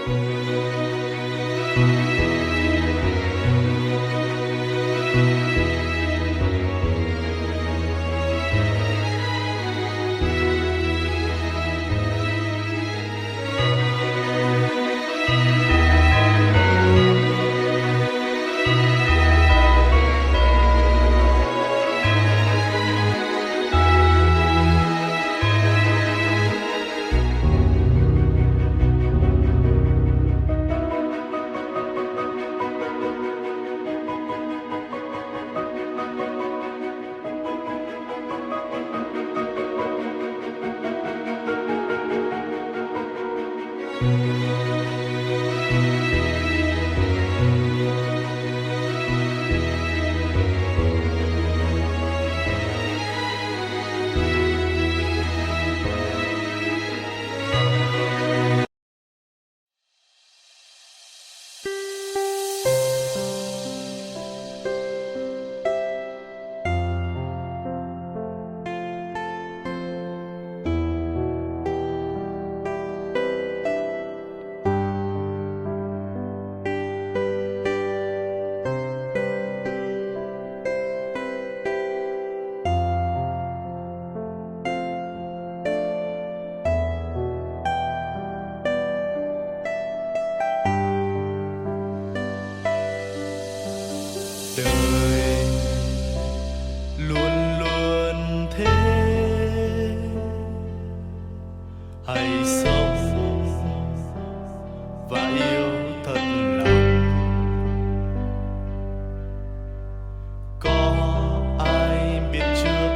Đời luôn luôn thế, hãy sống và yêu thật lòng. Có ai biết trước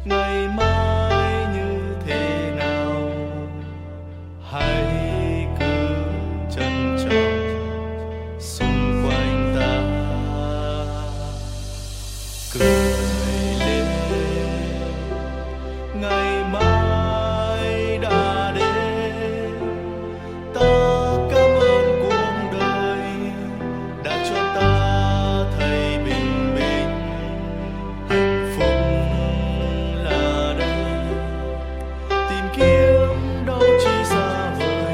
ngày mai như thế nào, hãy cứ trân trọng xung quanh ta. Cười lên, ngày mai đã đến. Ta cảm ơn cuộc đời đã cho ta thấy bình minh. Hạnh phúc là đây, tìm kiếm đâu chỉ xa vời.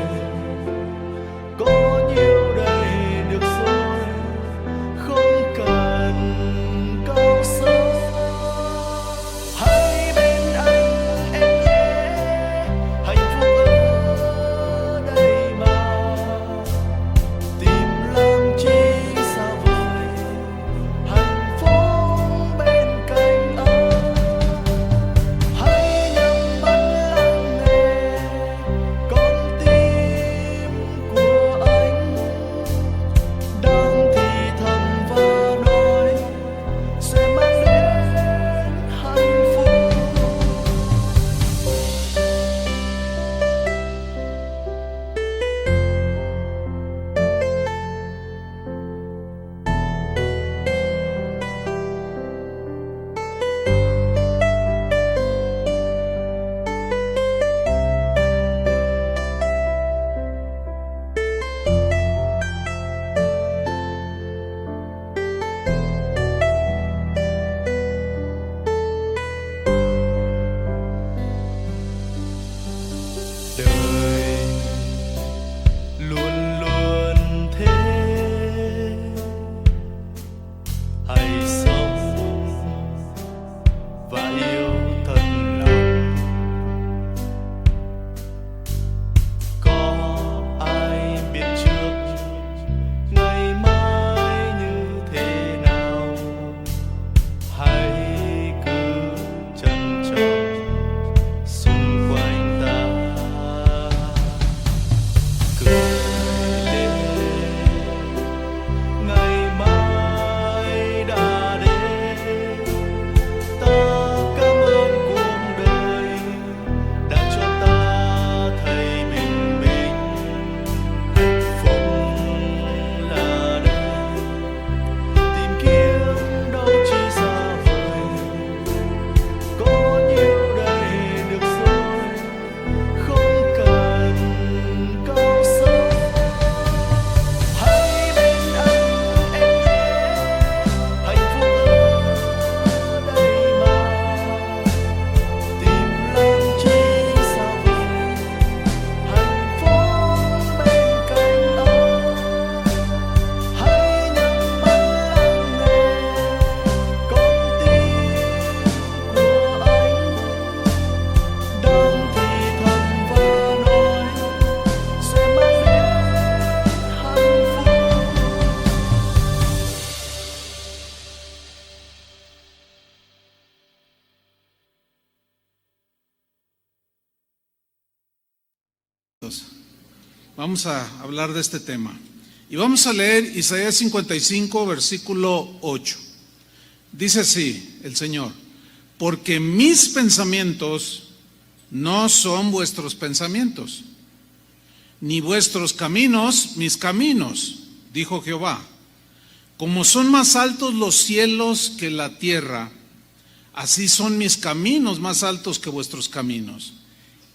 Vamos a hablar de este tema. Y vamos a leer Isaías 55, versículo 8. Dice así el Señor: porque mis pensamientos no son vuestros pensamientos, ni vuestros caminos mis caminos, dijo Jehová. Como son más altos los cielos que la tierra, así son mis caminos más altos que vuestros caminos,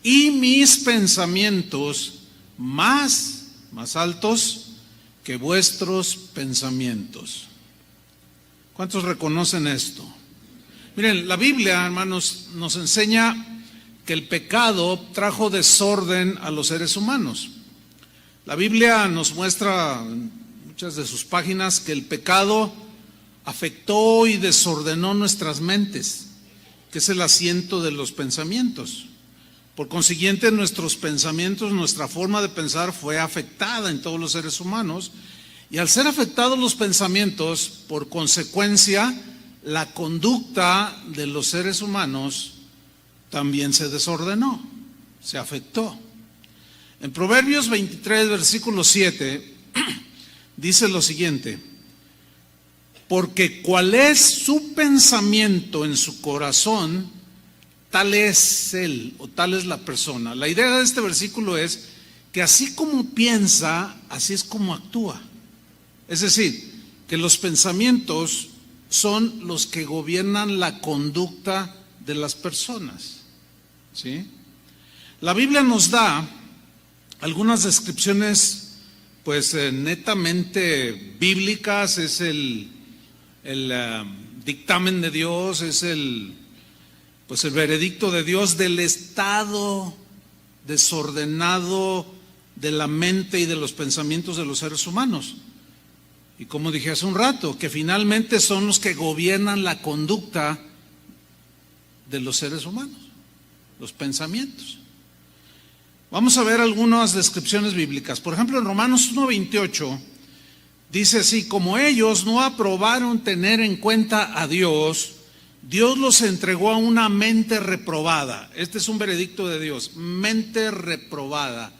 y mis pensamientos más altos que vuestros pensamientos. ¿Cuántos reconocen esto? Miren, la Biblia, hermanos, nos enseña que el pecado trajo desorden a los seres humanos. La Biblia nos muestra en muchas de sus páginas que el pecado afectó y desordenó nuestras mentes, que es el asiento de los pensamientos. Por consiguiente, nuestros pensamientos, nuestra forma de pensar fue afectada en todos los seres humanos, y al ser afectados los pensamientos, por consecuencia, la conducta de los seres humanos también se desordenó, se afectó. En Proverbios 23, versículo 7, dice lo siguiente: porque cuál es su pensamiento en su corazón, tal es él o tal es la persona. La idea de este versículo es que así como piensa, así es como actúa. Es decir, que los pensamientos son los que gobiernan la conducta de las personas. ¿Sí? La Biblia nos da algunas descripciones pues netamente bíblicas. Es el dictamen de Dios, es el veredicto de Dios del estado desordenado de la mente y de los pensamientos de los seres humanos. Y como dije hace un rato, que finalmente son los que gobiernan la conducta de los seres humanos, los pensamientos. Vamos a ver algunas descripciones bíblicas. Por ejemplo, en Romanos 1:28 dice así: como ellos no aprobaron tener en cuenta a Dios, Dios los entregó a una mente reprobada. Este es un veredicto de Dios: mente reprobada,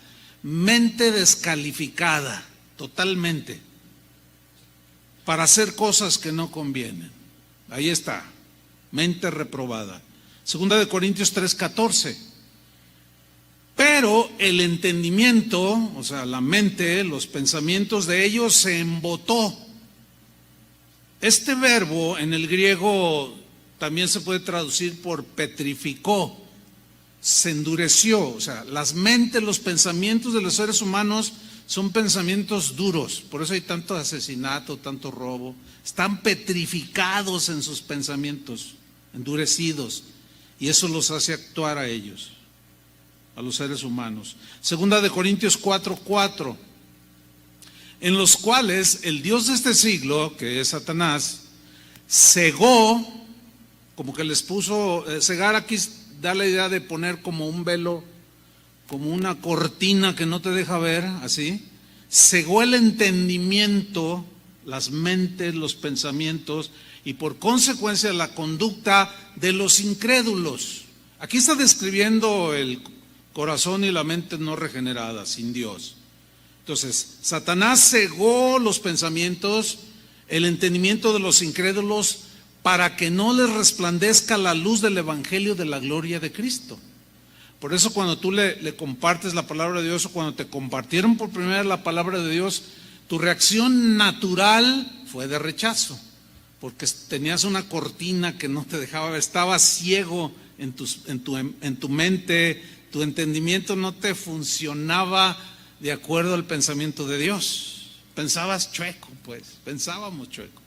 mente descalificada totalmente, para hacer cosas que no convienen. Ahí está, mente reprobada. Segunda de Corintios 3:14. Pero el entendimiento, o sea, la mente, los pensamientos de ellos se embotó. Este verbo en el griego también se puede traducir por petrificó, se endureció. O sea, las mentes, los pensamientos de los seres humanos son pensamientos duros. Por eso hay tanto asesinato, tanto robo. Están petrificados en sus pensamientos, endurecidos, y eso los hace actuar a ellos, a los seres humanos. Segunda de Corintios 4:4, en los cuales el Dios de este siglo, que es Satanás, cegó, como que les puso, cegar aquí da la idea de poner como un velo, como una cortina que no te deja ver, así. Cegó el entendimiento, las mentes, los pensamientos, y por consecuencia la conducta de los incrédulos. Aquí está describiendo el corazón y la mente no regenerada, sin Dios. Entonces, Satanás cegó los pensamientos, el entendimiento de los incrédulos, para que no les resplandezca la luz del evangelio de la gloria de Cristo. Por eso cuando tú le compartes la palabra de Dios, o cuando te compartieron por primera vez la palabra de Dios, tu reacción natural fue de rechazo, porque tenías una cortina que no te dejaba ver, estabas ciego en tu mente, tu entendimiento no te funcionaba de acuerdo al pensamiento de Dios. Pensabas chueco, pues, pensábamos chuecos.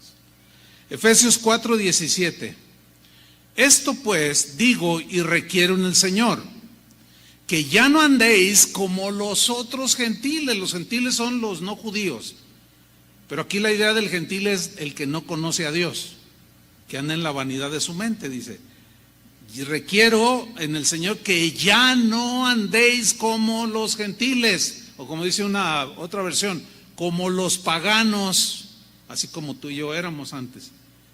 Efesios 4:17. Esto pues digo y requiero en el Señor, que ya no andéis como los otros gentiles. Los gentiles son los no judíos, pero aquí la idea del gentil es el que no conoce a Dios, que anda en la vanidad de su mente. Dice: y requiero en el Señor que ya no andéis como los gentiles, o como dice una otra versión, como los paganos, así como tú y yo éramos antes.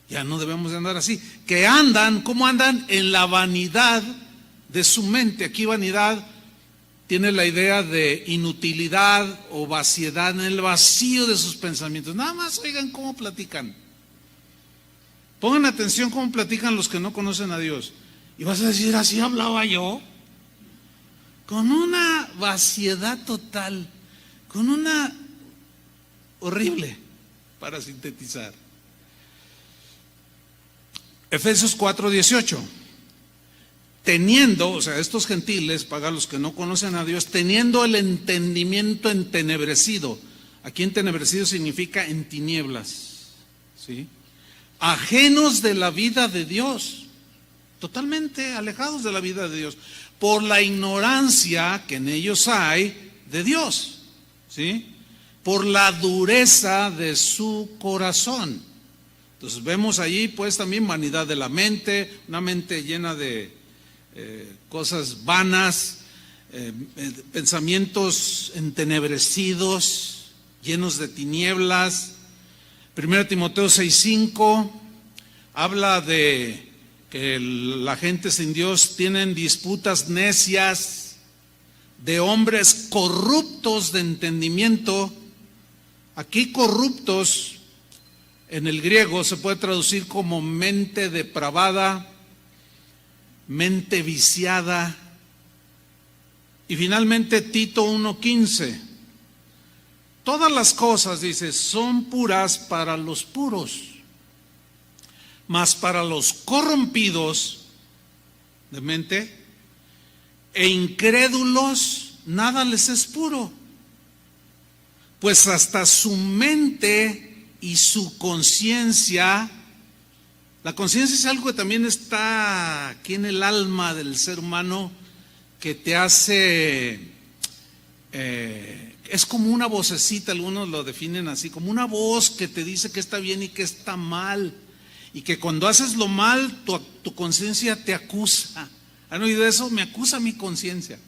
Ya no debemos de andar así. Que andan, ¿cómo andan? En la vanidad de su mente. Aquí vanidad tiene la idea de inutilidad o vaciedad, en el vacío de sus pensamientos. Nada más oigan cómo platican. Pongan atención cómo platican los que no conocen a Dios. Y vas a decir, ¿así hablaba yo? Con una vaciedad total, con una horrible, para sintetizar. Efesios 4:18. Teniendo, o sea, estos gentiles, para los que no conocen a Dios, teniendo el entendimiento entenebrecido. Aquí entenebrecido significa en tinieblas, ¿sí? Ajenos de la vida de Dios, totalmente alejados de la vida de Dios, por la ignorancia que en ellos hay de Dios, ¿sí? Por la dureza de su corazón. Entonces vemos allí pues también vanidad de la mente, una mente llena de cosas vanas, pensamientos entenebrecidos, llenos de tinieblas. 1 Timoteo 6:5 habla de que la gente sin Dios tienen disputas necias, de hombres corruptos de entendimiento. Aquí corruptos en el griego se puede traducir como mente depravada, mente viciada. Y finalmente Tito 1:15. Todas las cosas, dice, son puras para los puros, mas para los corrompidos de mente e incrédulos nada les es puro, pues hasta su mente y su conciencia. La conciencia es algo que también está aquí en el alma del ser humano, que te hace, es como una vocecita, algunos lo definen así, como una voz que te dice que está bien y que está mal, y que cuando haces lo mal, tu conciencia te acusa. ¿Han oído eso? Me acusa mi conciencia.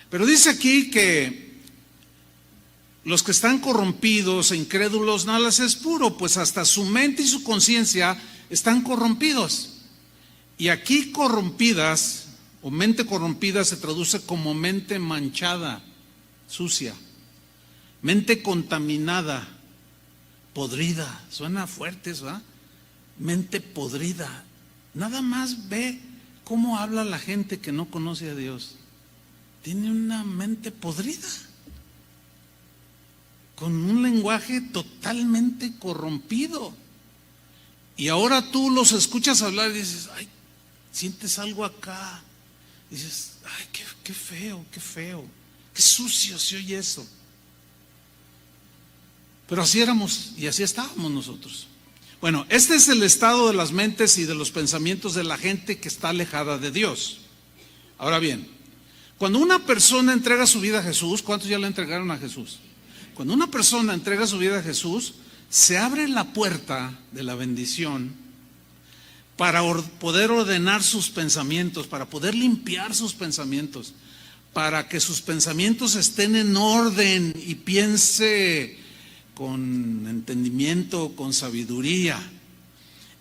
Pero dice aquí que los que están corrompidos e incrédulos nada les es puro, pues hasta su mente y su conciencia están corrompidos. Y aquí corrompidas o mente corrompida se traduce como mente manchada, sucia, mente contaminada, podrida. Suena fuerte eso, ¿verdad? Mente podrida. Nada más ve cómo habla la gente que no conoce a Dios. Tiene una mente podrida, con un lenguaje totalmente corrompido. Y ahora tú los escuchas hablar y dices, ay, sientes algo acá. Y dices, ay, qué feo, qué sucio se oye eso. Pero así éramos y así estábamos nosotros. Bueno, este es el estado de las mentes y de los pensamientos de la gente que está alejada de Dios. Ahora bien, cuando una persona entrega su vida a Jesús, ¿cuántos ya le entregaron a Jesús? Cuando una persona entrega su vida a Jesús, se abre la puerta de la bendición para poder ordenar sus pensamientos, para poder limpiar sus pensamientos, para que sus pensamientos estén en orden y piense con entendimiento, con sabiduría.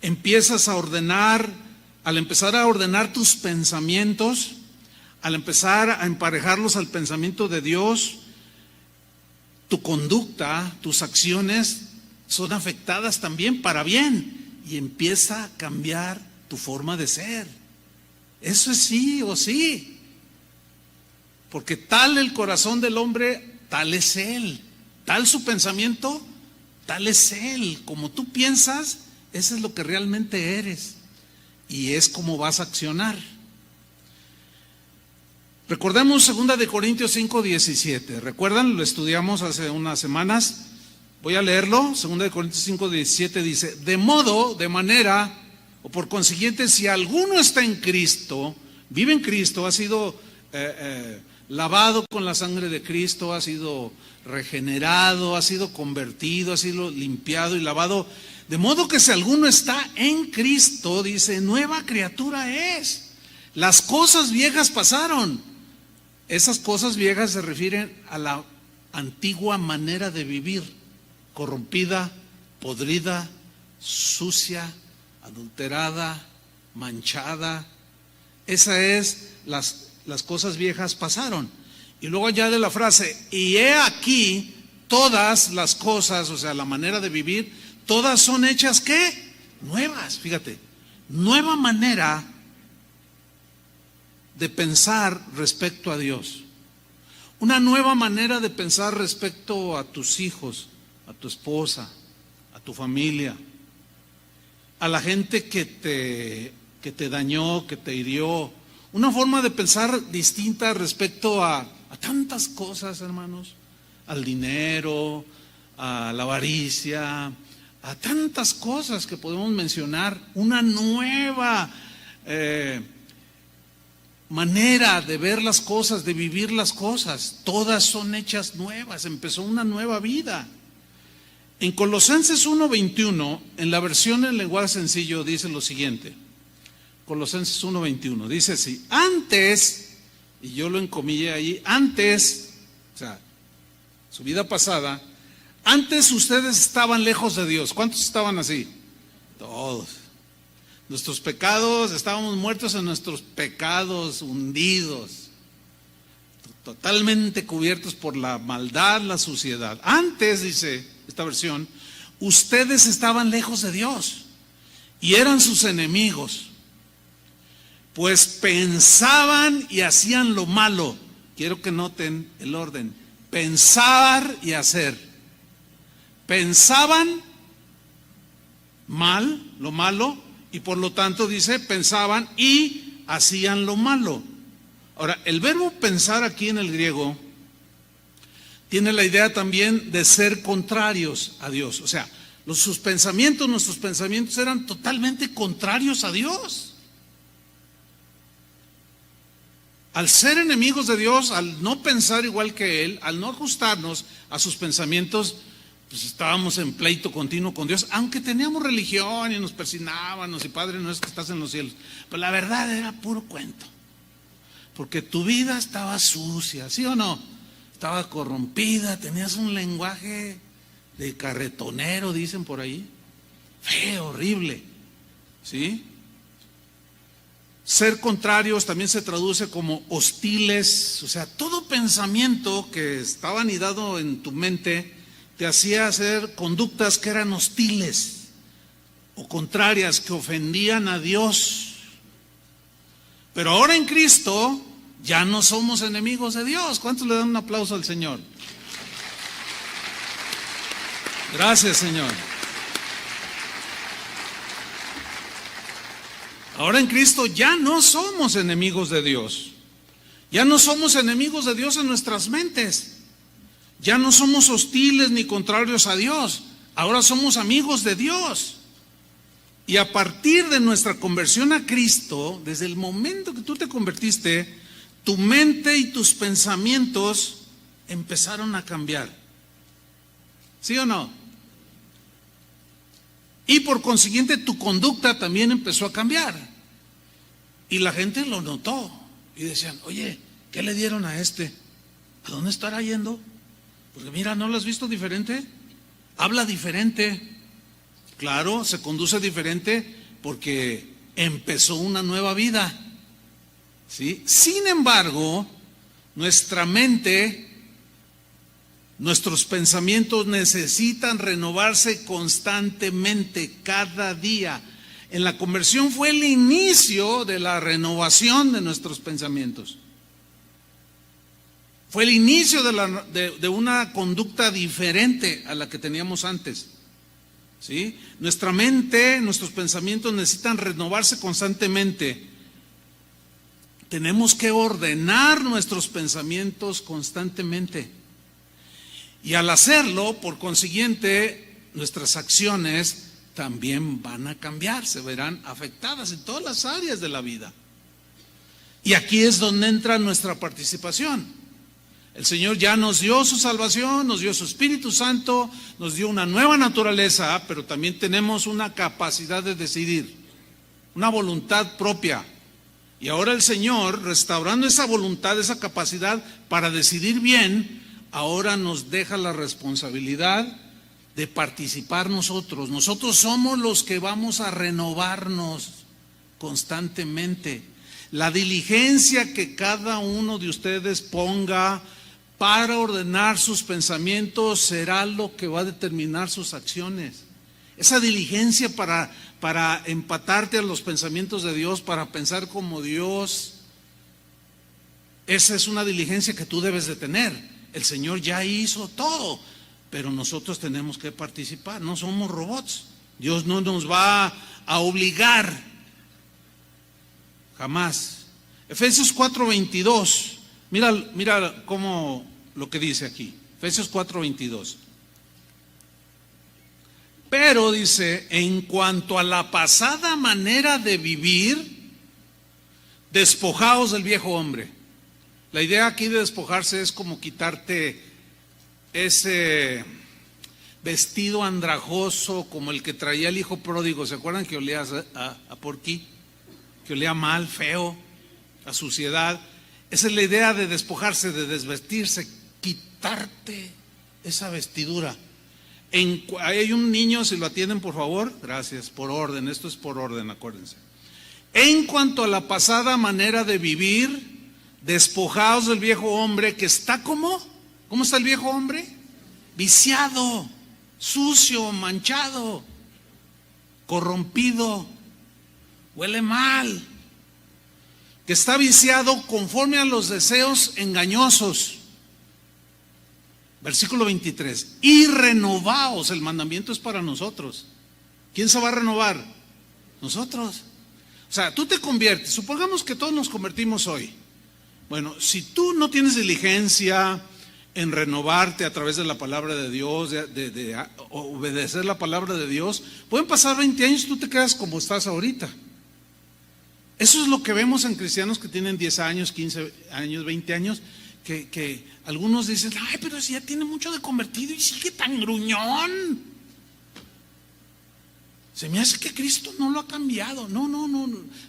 Empiezas a ordenar, al empezar a ordenar tus pensamientos, al empezar a emparejarlos al pensamiento de Dios, tu conducta, tus acciones son afectadas también para bien y empieza a cambiar tu forma de ser. Eso es sí o sí, porque tal el corazón del hombre, tal es él, tal su pensamiento, tal es él. Como tú piensas, eso es lo que realmente eres y es como vas a accionar. Recordemos 2 de Corintios 5:17. ¿Recuerdan? Lo estudiamos hace unas semanas. Voy a leerlo. 2 de Corintios 5:17 dice: de manera, o por consiguiente, si alguno está en Cristo, vive en Cristo, ha sido lavado con la sangre de Cristo, ha sido regenerado, ha sido convertido, ha sido limpiado y lavado. De modo que si alguno está en Cristo, dice, nueva criatura es. Las cosas viejas pasaron. Esas cosas viejas se refieren a la antigua manera de vivir, corrompida, podrida, sucia, adulterada, manchada. Esa es, las cosas viejas pasaron. Y luego añade la frase, y he aquí todas las cosas, o sea, la manera de vivir, todas son hechas, ¿qué? Nuevas, fíjate, nueva manera de pensar respecto a Dios. Una nueva manera de pensar respecto a tus hijos, a tu esposa, a tu familia, a la gente que te dañó, que te hirió. Una forma de pensar distinta respecto a tantas cosas, hermanos, al dinero, a la avaricia, a tantas cosas que podemos mencionar. Una nueva manera de ver las cosas, de vivir las cosas. Todas son hechas nuevas, empezó una nueva vida. En Colosenses 1:21, en la versión en lenguaje sencillo, dice lo siguiente. Colosenses 1:21, dice así: antes, y yo lo encomillé ahí, antes, o sea, su vida pasada, antes ustedes estaban lejos de Dios. ¿Cuántos estaban así? Todos. Nuestros pecados, estábamos muertos en nuestros pecados, hundidos, totalmente cubiertos por la maldad, la suciedad. Antes, dice esta versión, ustedes estaban lejos de Dios y eran sus enemigos, pues pensaban y hacían lo malo. Quiero que noten el orden: pensar y hacer. Pensaban mal, lo malo, y por lo tanto dice, pensaban y hacían lo malo. Ahora, el verbo pensar aquí en el griego tiene la idea también de ser contrarios a Dios. O sea, nuestros pensamientos eran totalmente contrarios a Dios. Al ser enemigos de Dios, al no pensar igual que Él, al no ajustarnos a sus pensamientos, pues estábamos en pleito continuo con Dios, aunque teníamos religión y nos persignábamos y Padre nuestro que estás en los cielos. Pero la verdad era puro cuento, porque tu vida estaba sucia, ¿sí o no? Estaba corrompida, tenías un lenguaje de carretonero, dicen por ahí, feo, horrible, ¿sí? Ser contrarios también se traduce como hostiles, o sea, todo pensamiento que estaba anidado en tu mente te hacía hacer conductas que eran hostiles o contrarias, que ofendían a Dios. Pero ahora en Cristo ya no somos enemigos de Dios. ¿Cuántos le dan un aplauso al Señor? Gracias, Señor. Ahora en Cristo ya no somos enemigos de Dios. Ya no somos enemigos de Dios en nuestras mentes. Ya no somos hostiles ni contrarios a Dios. Ahora somos amigos de Dios. Y a partir de nuestra conversión a Cristo, desde el momento que tú te convertiste, tu mente y tus pensamientos empezaron a cambiar. ¿Sí o no? Y por consiguiente tu conducta también empezó a cambiar. Y la gente lo notó. Y decían, oye, ¿qué le dieron a este? ¿A dónde estará yendo? Porque mira, ¿no lo has visto diferente? Habla diferente. Claro, se conduce diferente porque empezó una nueva vida. ¿Sí? Sin embargo, nuestra mente, nuestros pensamientos necesitan renovarse constantemente, cada día. En la conversión fue el inicio de la renovación de nuestros pensamientos. Fue el inicio de una conducta diferente a la que teníamos antes. ¿Sí? Nuestra mente, nuestros pensamientos necesitan renovarse constantemente. Tenemos que ordenar nuestros pensamientos constantemente. Y al hacerlo, por consiguiente, nuestras acciones también van a cambiar, se verán afectadas en todas las áreas de la vida. Y aquí es donde entra nuestra participación. El Señor ya nos dio su salvación, nos dio su Espíritu Santo, nos dio una nueva naturaleza, pero también tenemos una capacidad de decidir, una voluntad propia. Y ahora el Señor, restaurando esa voluntad, esa capacidad para decidir bien, ahora nos deja la responsabilidad de participar nosotros. Nosotros somos los que vamos a renovarnos constantemente. La diligencia que cada uno de ustedes ponga para ordenar sus pensamientos será lo que va a determinar sus acciones. Esa diligencia para empatarte a los pensamientos de Dios, para pensar como Dios, esa es una diligencia que tú debes de tener. El Señor ya hizo todo, pero nosotros tenemos que participar, no somos robots. Dios no nos va a obligar, jamás. Efesios 4:22, mira cómo lo que dice aquí, Efesios 4:22. Pero dice, en cuanto a la pasada manera de vivir, despojaos del viejo hombre. La idea aquí de despojarse es como quitarte ese vestido andrajoso como el que traía el hijo pródigo. ¿Se acuerdan que olía a porquí? Que olía mal, feo, a suciedad. Esa es la idea de despojarse, de desvestirse, quitarte esa vestidura. Hay un niño, si lo atienden por favor, gracias, por orden, esto es por orden, acuérdense. En cuanto a la pasada manera de vivir, despojaos del viejo hombre que está ¿cómo está el viejo hombre? Viciado, sucio, manchado, corrompido, huele mal, que está viciado conforme a los deseos engañosos. Versículo 23, y renovaos, el mandamiento es para nosotros. ¿Quién se va a renovar? Nosotros. O sea, tú te conviertes, supongamos que todos nos convertimos hoy. Bueno, si tú no tienes diligencia en renovarte a través de la palabra de Dios, de obedecer la palabra de Dios, pueden pasar 20 años y tú te quedas como estás ahorita. Eso es lo que vemos en cristianos que tienen 10 años, 15 años, 20 años, que algunos dicen, ay, pero si ya tiene mucho de convertido y sigue tan gruñón. Se me hace que Cristo no lo ha cambiado. No.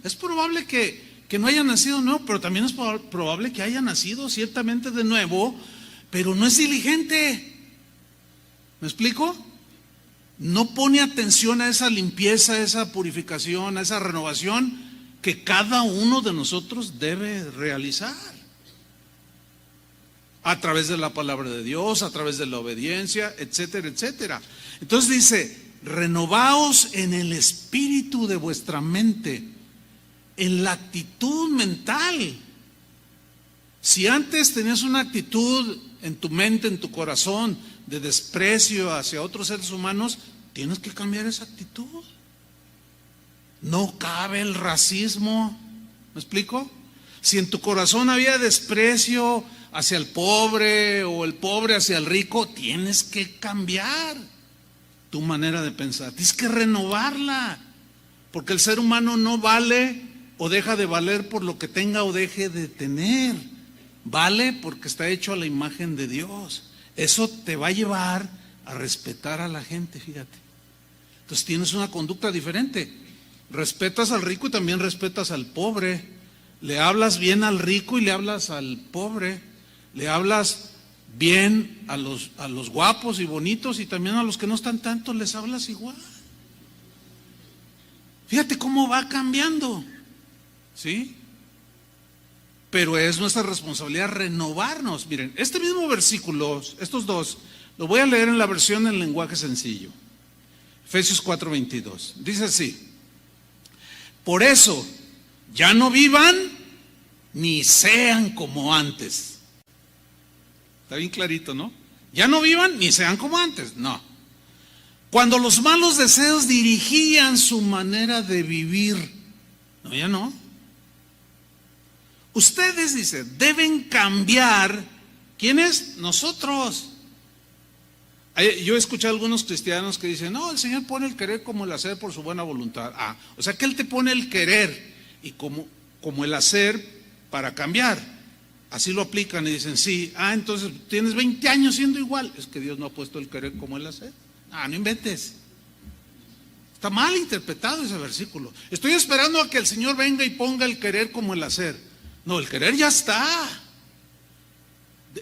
Es probable que no haya nacido nuevo, pero también es probable que haya nacido ciertamente de nuevo, pero no es diligente. ¿Me explico? No pone atención a esa limpieza, a esa purificación, a esa renovación que cada uno de nosotros debe realizar. A través de la palabra de Dios, a través de la obediencia, etcétera, etcétera. Entonces dice, renovaos en el espíritu de vuestra mente, en la actitud mental. Si antes tenías una actitud en tu mente, en tu corazón, de desprecio hacia otros seres humanos, tienes que cambiar esa actitud. No cabe el racismo. ¿Me explico? Si en tu corazón había desprecio hacia el pobre o el pobre hacia el rico, tienes que cambiar tu manera de pensar. Tienes que renovarla, porque el ser humano no vale o deja de valer por lo que tenga o deje de tener. Vale porque está hecho a la imagen de Dios. Eso te va a llevar a respetar a la gente, fíjate. Entonces tienes una conducta diferente. Respetas al rico y también respetas al pobre. Le hablas bien al rico y le hablas al pobre. Le hablas bien a los guapos y bonitos, y también a los que no están tanto les hablas igual. Fíjate cómo va cambiando, ¿sí? Pero es nuestra responsabilidad renovarnos. Miren, este mismo versículo, estos dos, lo voy a leer en la versión en lenguaje sencillo. Efesios 4:22. Dice así: por eso, ya no vivan ni sean como antes. Está bien clarito, ¿no? Ya no vivan ni sean como antes, no. Cuando los malos deseos dirigían su manera de vivir, no, ya no. Ustedes, dice, deben cambiar. ¿Quiénes? Nosotros. Yo he escuchado a algunos cristianos que dicen, no, el Señor pone el querer como el hacer por su buena voluntad. O sea que Él te pone el querer y como el hacer para cambiar. Así lo aplican y dicen, sí, entonces tienes 20 años siendo igual. Es que Dios no ha puesto el querer como el hacer. No inventes. Está mal interpretado ese versículo. Estoy esperando a que el Señor venga y ponga el querer como el hacer. No, el querer ya está.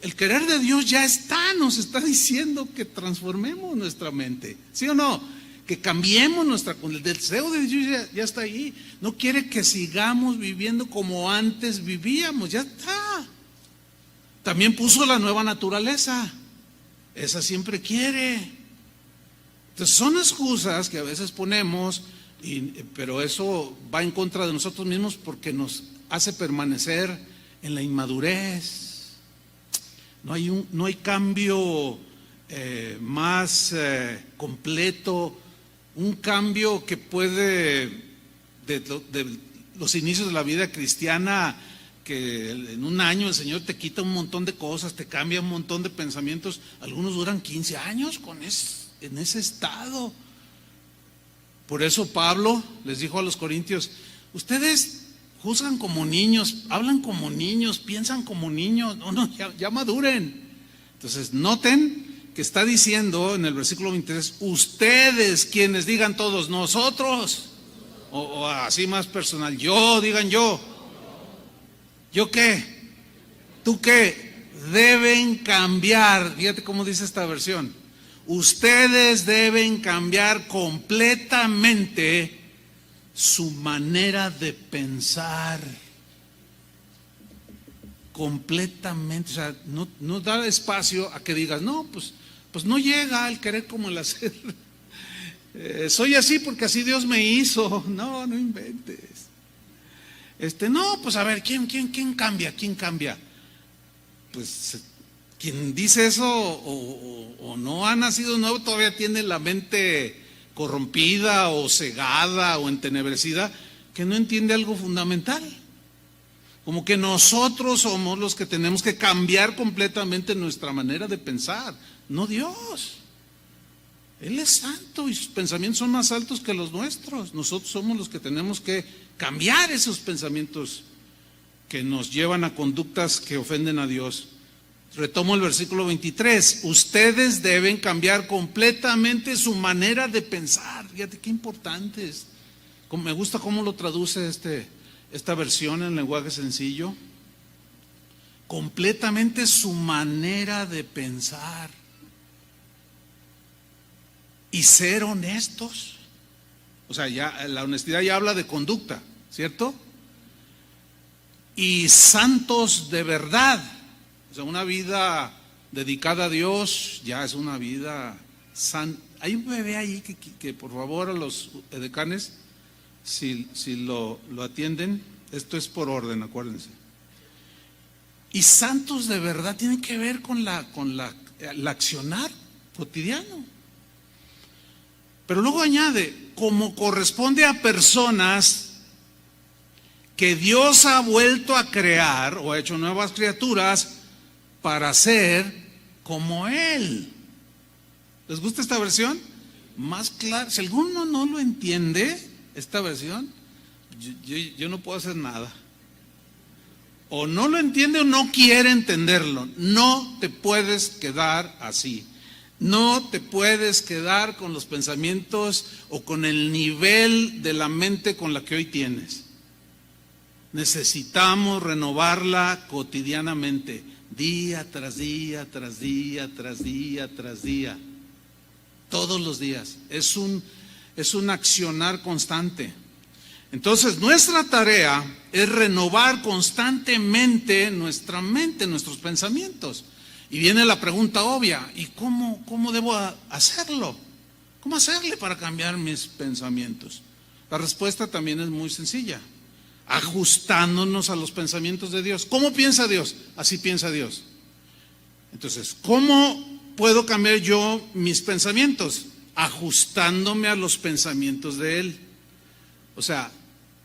El querer de Dios ya está. Nos está diciendo que transformemos nuestra mente. ¿Sí o no? Que cambiemos el deseo de Dios ya está ahí. No quiere que sigamos viviendo como antes vivíamos. Ya está. También puso la nueva naturaleza. Esa siempre quiere. Entonces son excusas que a veces ponemos, pero eso va en contra de nosotros mismos porque nos hace permanecer en la inmadurez. No hay cambio más completo, un cambio que puede, de los inicios de la vida cristiana, que en un año el Señor te quita un montón de cosas, te cambia un montón de pensamientos. Algunos duran 15 años en ese estado. Por eso Pablo les dijo a los corintios: ustedes juzgan como niños, hablan como niños, piensan como niños. No, ya maduren. Entonces noten que está diciendo en el versículo 23, ustedes, quienes digan todos, nosotros, o así más personal, yo, digan yo. ¿Yo qué? ¿Tú qué? Deben cambiar. Fíjate cómo dice esta versión. Ustedes deben cambiar completamente su manera de pensar. Completamente. O sea, no da espacio a que digas, no, pues no llega el querer como el hacer. Soy así porque así Dios me hizo. No inventes. No, pues a ver, ¿quién cambia? ¿Quién cambia? Pues quien dice eso o no ha nacido nuevo todavía tiene la mente corrompida o cegada o entenebrecida, que no entiende algo fundamental. Como que nosotros somos los que tenemos que cambiar completamente nuestra manera de pensar, no Dios. Él es santo y sus pensamientos son más altos que los nuestros. Nosotros somos los que tenemos que cambiar esos pensamientos que nos llevan a conductas que ofenden a Dios. Retomo el versículo 23. Ustedes deben cambiar completamente su manera de pensar. Fíjate qué importante es. Me gusta cómo lo traduce esta versión en lenguaje sencillo. Completamente su manera de pensar. Y ser honestos. O sea, ya la honestidad ya habla de conducta, ¿cierto? Y santos de verdad. O sea, una vida dedicada a Dios ya es una vida santa. Hay un bebé ahí que por favor a los edecanes, si lo atienden, esto es por orden, acuérdense. Y santos de verdad tienen que ver con el accionar cotidiano. Pero luego añade, como corresponde a personas que Dios ha vuelto a crear o ha hecho nuevas criaturas para ser como Él. ¿Les gusta esta versión? Más clara. Si alguno no lo entiende, esta versión, yo no puedo hacer nada. O no lo entiende o no quiere entenderlo. No te puedes quedar así. No te puedes quedar con los pensamientos o con el nivel de la mente con la que hoy tienes. Necesitamos renovarla cotidianamente, día tras día, tras día, tras día, tras día, todos los días. Es un accionar constante. Entonces, nuestra tarea es renovar constantemente nuestra mente, nuestros pensamientos. Y viene la pregunta obvia, ¿y cómo debo hacerlo? ¿Cómo hacerle para cambiar mis pensamientos? La respuesta también es muy sencilla, ajustándonos a los pensamientos de Dios. ¿Cómo piensa Dios? Así piensa Dios. Entonces, ¿cómo puedo cambiar yo mis pensamientos? Ajustándome a los pensamientos de Él. O sea,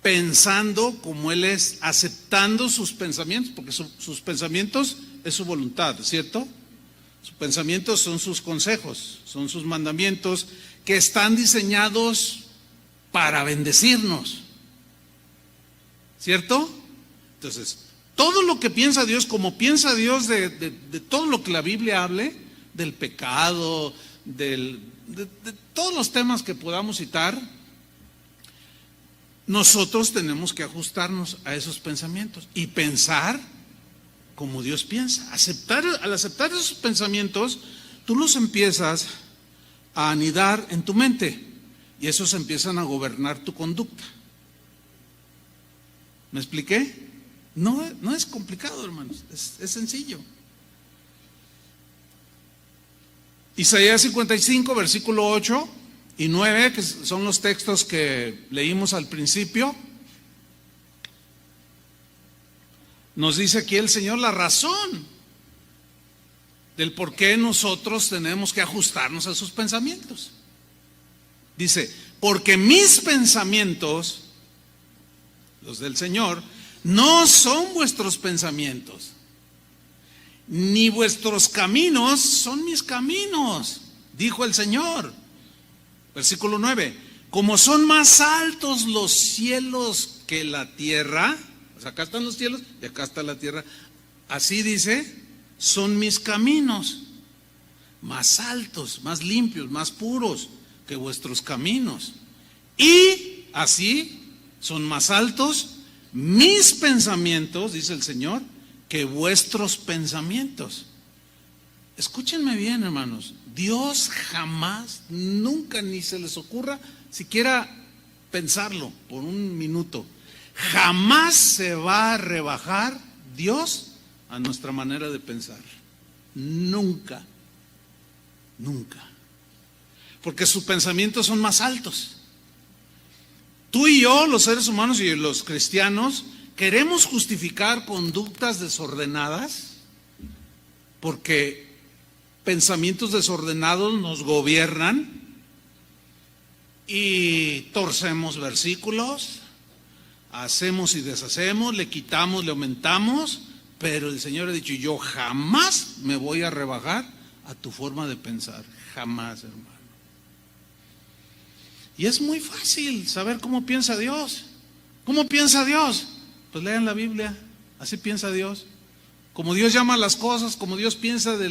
pensando como Él es, aceptando sus pensamientos, porque sus pensamientos es su voluntad, ¿cierto? Sus pensamientos son sus consejos, son sus mandamientos que están diseñados para bendecirnos, ¿cierto? Entonces, todo lo que piensa Dios, como piensa Dios de todo lo que la Biblia hable, del pecado, de todos los temas que podamos citar, nosotros tenemos que ajustarnos a esos pensamientos y pensar como Dios piensa. Al aceptar esos pensamientos, tú los empiezas a anidar en tu mente y esos empiezan a gobernar tu conducta. ¿Me expliqué? No es complicado, hermanos, es sencillo. Isaías 55, versículo 8 y 9, que son los textos que leímos al principio. Nos dice aquí el Señor la razón del por qué nosotros tenemos que ajustarnos a sus pensamientos. Dice, porque mis pensamientos, los del Señor, no son vuestros pensamientos, ni vuestros caminos son mis caminos, dijo el Señor. Versículo 9, como son más altos los cielos que la tierra, o sea, acá están los cielos y acá está la tierra, así dice, son mis caminos, más altos, más limpios, más puros que vuestros caminos. Y así son más altos mis pensamientos, dice el Señor, que vuestros pensamientos. Escúchenme bien, hermanos, Dios jamás, nunca, ni se les ocurra siquiera pensarlo por un minuto, jamás se va a rebajar Dios a nuestra manera de pensar. Nunca, nunca. Porque sus pensamientos son más altos. Tú y yo, los seres humanos y los cristianos, queremos justificar conductas desordenadas porque pensamientos desordenados nos gobiernan y torcemos versículos, hacemos y deshacemos, le quitamos, le aumentamos, pero el Señor ha dicho, yo jamás me voy a rebajar a tu forma de pensar, jamás, hermano. Y es muy fácil saber cómo piensa Dios. ¿Cómo piensa Dios? Pues lean la Biblia, así piensa Dios. Como Dios llama las cosas, como Dios piensa de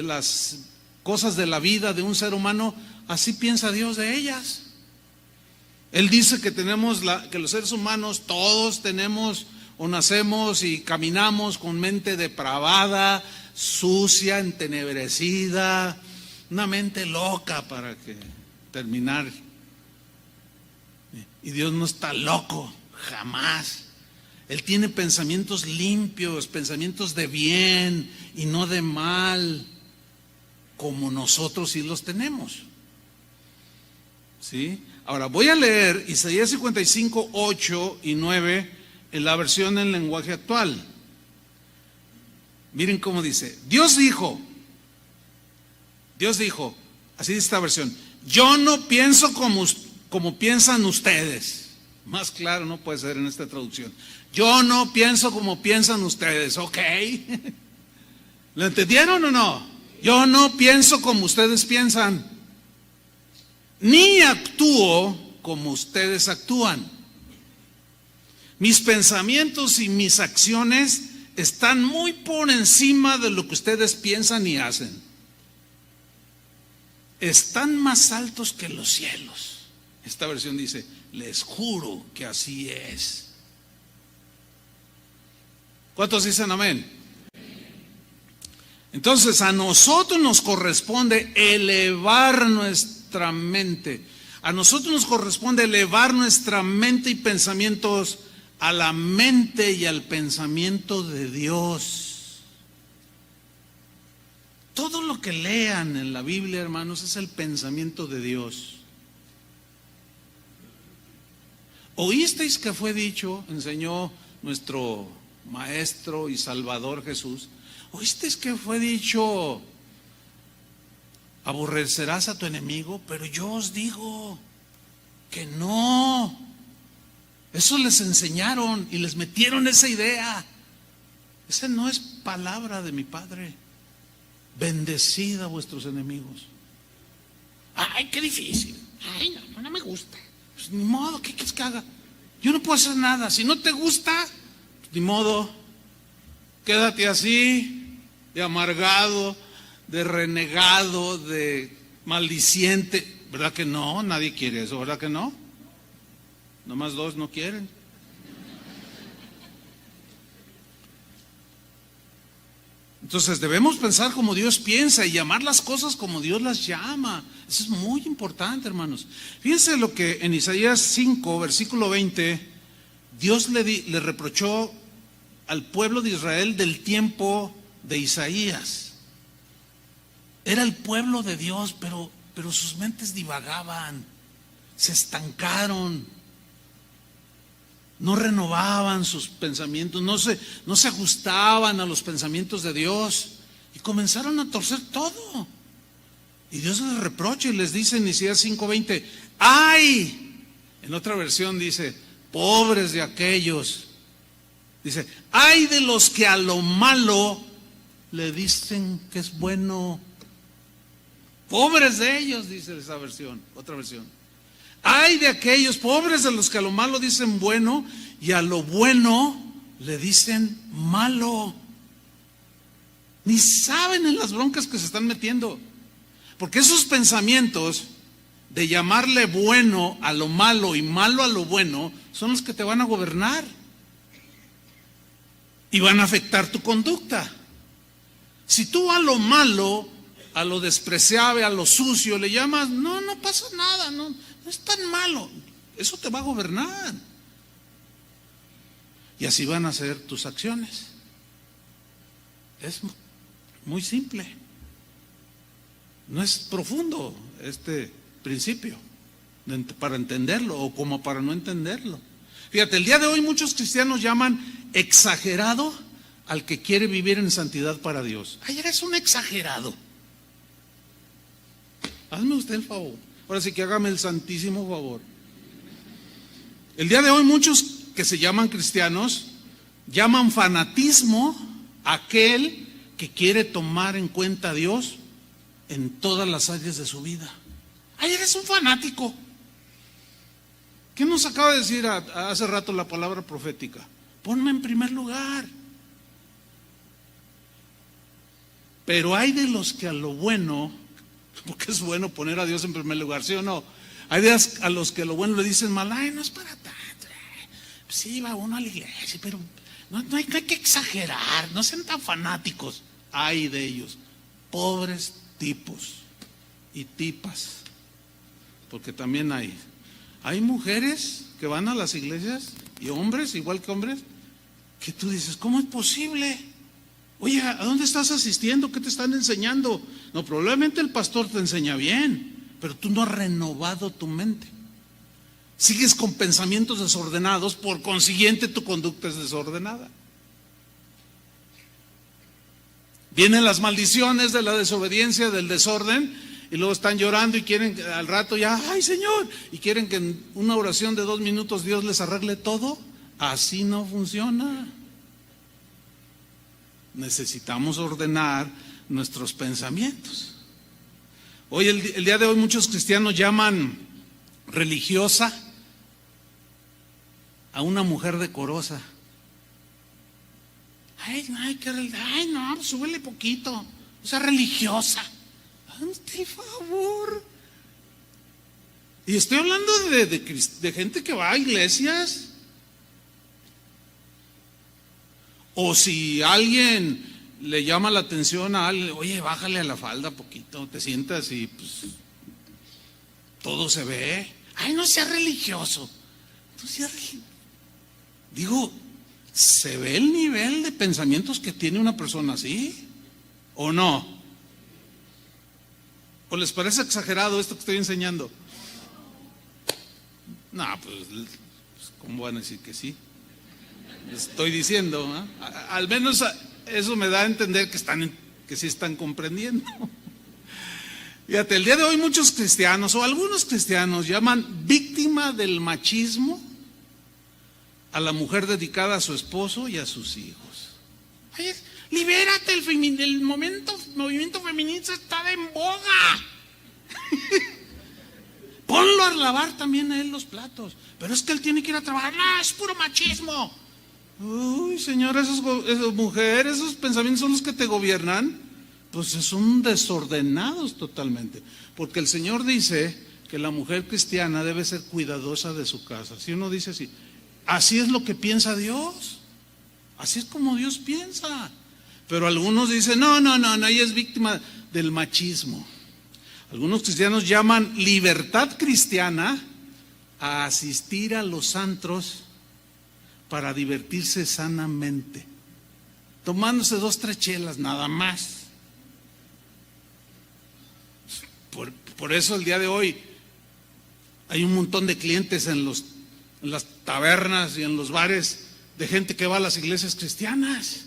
las cosas de la vida de un ser humano, así piensa Dios de ellas. Él dice que que los seres humanos todos tenemos o nacemos y caminamos con mente depravada, sucia, entenebrecida, una mente loca para terminar. Y Dios no está loco, jamás. Él tiene pensamientos limpios, pensamientos de bien y no de mal, como nosotros sí los tenemos. ¿Sí? Ahora voy a leer Isaías 55, 8 y 9 en la versión en lenguaje actual. Miren cómo dice. Dios dijo, así dice esta versión, yo no pienso como piensan ustedes. Más claro no puede ser en esta traducción. Yo no pienso como piensan ustedes, ¿ok? ¿Lo entendieron o no? Yo no pienso como ustedes piensan, ni actúo como ustedes actúan. Mis pensamientos y mis acciones están muy por encima de lo que ustedes piensan y hacen. Están más altos que los cielos. Esta versión dice, les juro que así es. ¿Cuántos dicen amén? Entonces a nosotros nos corresponde elevar nuestra mente. A nosotros nos corresponde elevar nuestra mente y pensamientos a la mente y al pensamiento de Dios. Todo lo que lean en la Biblia, hermanos, es el pensamiento de Dios. ¿Oísteis que fue dicho, enseñó nuestro Maestro y Salvador Jesús? ¿Oísteis que fue dicho, aborrecerás a tu enemigo? Pero yo os digo que no. Eso les enseñaron y les metieron esa idea. Esa no es palabra de mi Padre. Bendecid a vuestros enemigos. Ay, qué difícil. Ay, no me gusta. Pues ni modo, ¿qué quieres que haga? Yo no puedo hacer nada. Si no te gusta, pues ni modo. Quédate así, de amargado, de renegado, de maldiciente. ¿Verdad que no? Nadie quiere eso, ¿verdad que no? Nomás dos no quieren. Entonces debemos pensar como Dios piensa y llamar las cosas como Dios las llama. Eso es muy importante, hermanos. Fíjense lo que en Isaías 5, versículo 20, Dios le reprochó al pueblo de Israel del tiempo de Isaías. Era el pueblo de Dios, pero sus mentes divagaban, se estancaron, no renovaban sus pensamientos, no se ajustaban a los pensamientos de Dios y comenzaron a torcer todo. Y Dios les reprocha y les dice en Isaías 5:20, ¡ay! En otra versión dice, pobres de aquellos. Dice, ¡ay de los que a lo malo le dicen que es bueno! Pobres de ellos, dice esa versión, otra versión. ¡Ay de aquellos, pobres de los que a lo malo dicen bueno y a lo bueno le dicen malo! Ni saben en las broncas que se están metiendo. Porque esos pensamientos de llamarle bueno a lo malo y malo a lo bueno son los que te van a gobernar y van a afectar tu conducta. Si tú a lo malo, a lo despreciable, a lo sucio le llamas, no pasa nada, no es tan malo, eso te va a gobernar. Y así van a ser tus acciones. Es muy simple. No es profundo este principio para entenderlo o como para no entenderlo. Fíjate, el día de hoy muchos cristianos llaman exagerado al que quiere vivir en santidad para Dios. Ay, eres un exagerado. Hazme usted el favor. Ahora sí que hágame el santísimo favor. El día de hoy muchos que se llaman cristianos llaman fanatismo a aquel que quiere tomar en cuenta a Dios en todas las áreas de su vida. Ay, eres un fanático. ¿Qué nos acaba de decir hace rato la palabra profética? Ponme en primer lugar. Pero hay de los que a lo bueno, porque es bueno poner a Dios en primer lugar, ¿sí o no? Hay de a los que a lo bueno le dicen mal, ay, no es para tanto. Sí, va uno a la iglesia, pero no hay que exagerar, no sean tan fanáticos. Hay de ellos, pobres tipos y tipas, porque también hay mujeres que van a las iglesias y hombres, igual que hombres, que tú dices, ¿cómo es posible? Oye, ¿a dónde estás asistiendo? ¿Qué te están enseñando? No, probablemente el pastor te enseña bien, pero tú no has renovado tu mente. Sigues con pensamientos desordenados, por consiguiente tu conducta es desordenada. Vienen las maldiciones de la desobediencia, del desorden, y luego están llorando y quieren al rato ya, ¡ay, Señor! Y quieren que en una oración de 2 minutos Dios les arregle todo. Así no funciona. Necesitamos ordenar nuestros pensamientos. Hoy, el día de hoy, muchos cristianos llaman religiosa a una mujer decorosa. Ay, no, súbele poquito. O sea, religiosa. Hazme el favor. Y estoy hablando de gente que va a iglesias. O si alguien le llama la atención a alguien, oye, bájale a la falda poquito, te sientas y pues todo se ve. Ay, no seas religioso. No seas religioso. Digo, ¿se ve el nivel de pensamientos que tiene una persona así? ¿O no? ¿O les parece exagerado esto que estoy enseñando? No, pues, ¿cómo van a decir que sí? Estoy diciendo, ¿eh? Al menos eso me da a entender que sí están comprendiendo. Fíjate, el día de hoy muchos cristianos o algunos cristianos llaman víctima del machismo a la mujer dedicada a su esposo y a sus hijos. Ay, libérate, el movimiento feminista está en boga. Ponlo a lavar también a él los platos. Pero es que él tiene que ir a trabajar. No, es puro machismo. Uy, Señor, esas mujeres, esos pensamientos son los que te gobiernan. Pues son desordenados totalmente. Porque el Señor dice que la mujer cristiana debe ser cuidadosa de su casa. Si uno dice así, así es lo que piensa Dios. Así es como Dios piensa. Pero algunos dicen, no, ella es víctima del machismo. Algunos cristianos llaman libertad cristiana a asistir a los antros para divertirse sanamente, tomándose 2, 3 chelas nada más. Por eso el día de hoy hay un montón de clientes en las tabernas y en los bares de gente que va a las iglesias cristianas,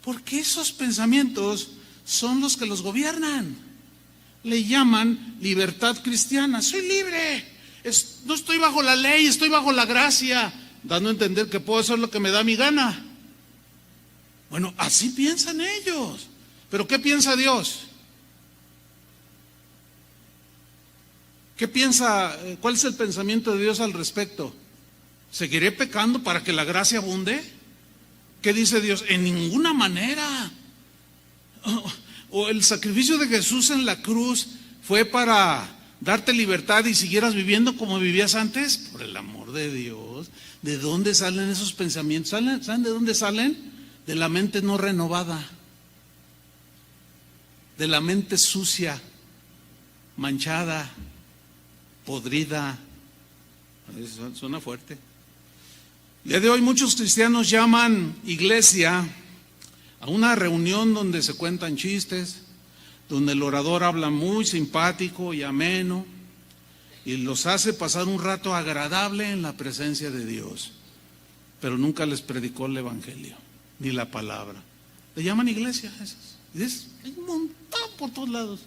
porque esos pensamientos son los que los gobiernan. Le llaman libertad cristiana. Soy libre, no estoy bajo la ley, estoy bajo la gracia, dando a entender que puedo hacer lo que me da mi gana. Bueno, así piensan ellos. Pero ¿qué piensa Dios? ¿Qué piensa? ¿Cuál es el pensamiento de Dios al respecto? ¿Seguiré pecando para que la gracia abunde? ¿Qué dice Dios? En ninguna manera. O el sacrificio de Jesús en la cruz fue para darte libertad y siguieras viviendo como vivías antes. Por el amor de Dios, ¿de dónde salen esos pensamientos? ¿Saben de dónde salen? De la mente no renovada, de la mente sucia, manchada, podrida. Suena fuerte. El día de hoy muchos cristianos llaman iglesia a una reunión donde se cuentan chistes, donde el orador habla muy simpático y ameno y los hace pasar un rato agradable en la presencia de Dios, pero nunca les predicó el evangelio ni la palabra. Le llaman iglesia a esas. Hay un montón por todos lados.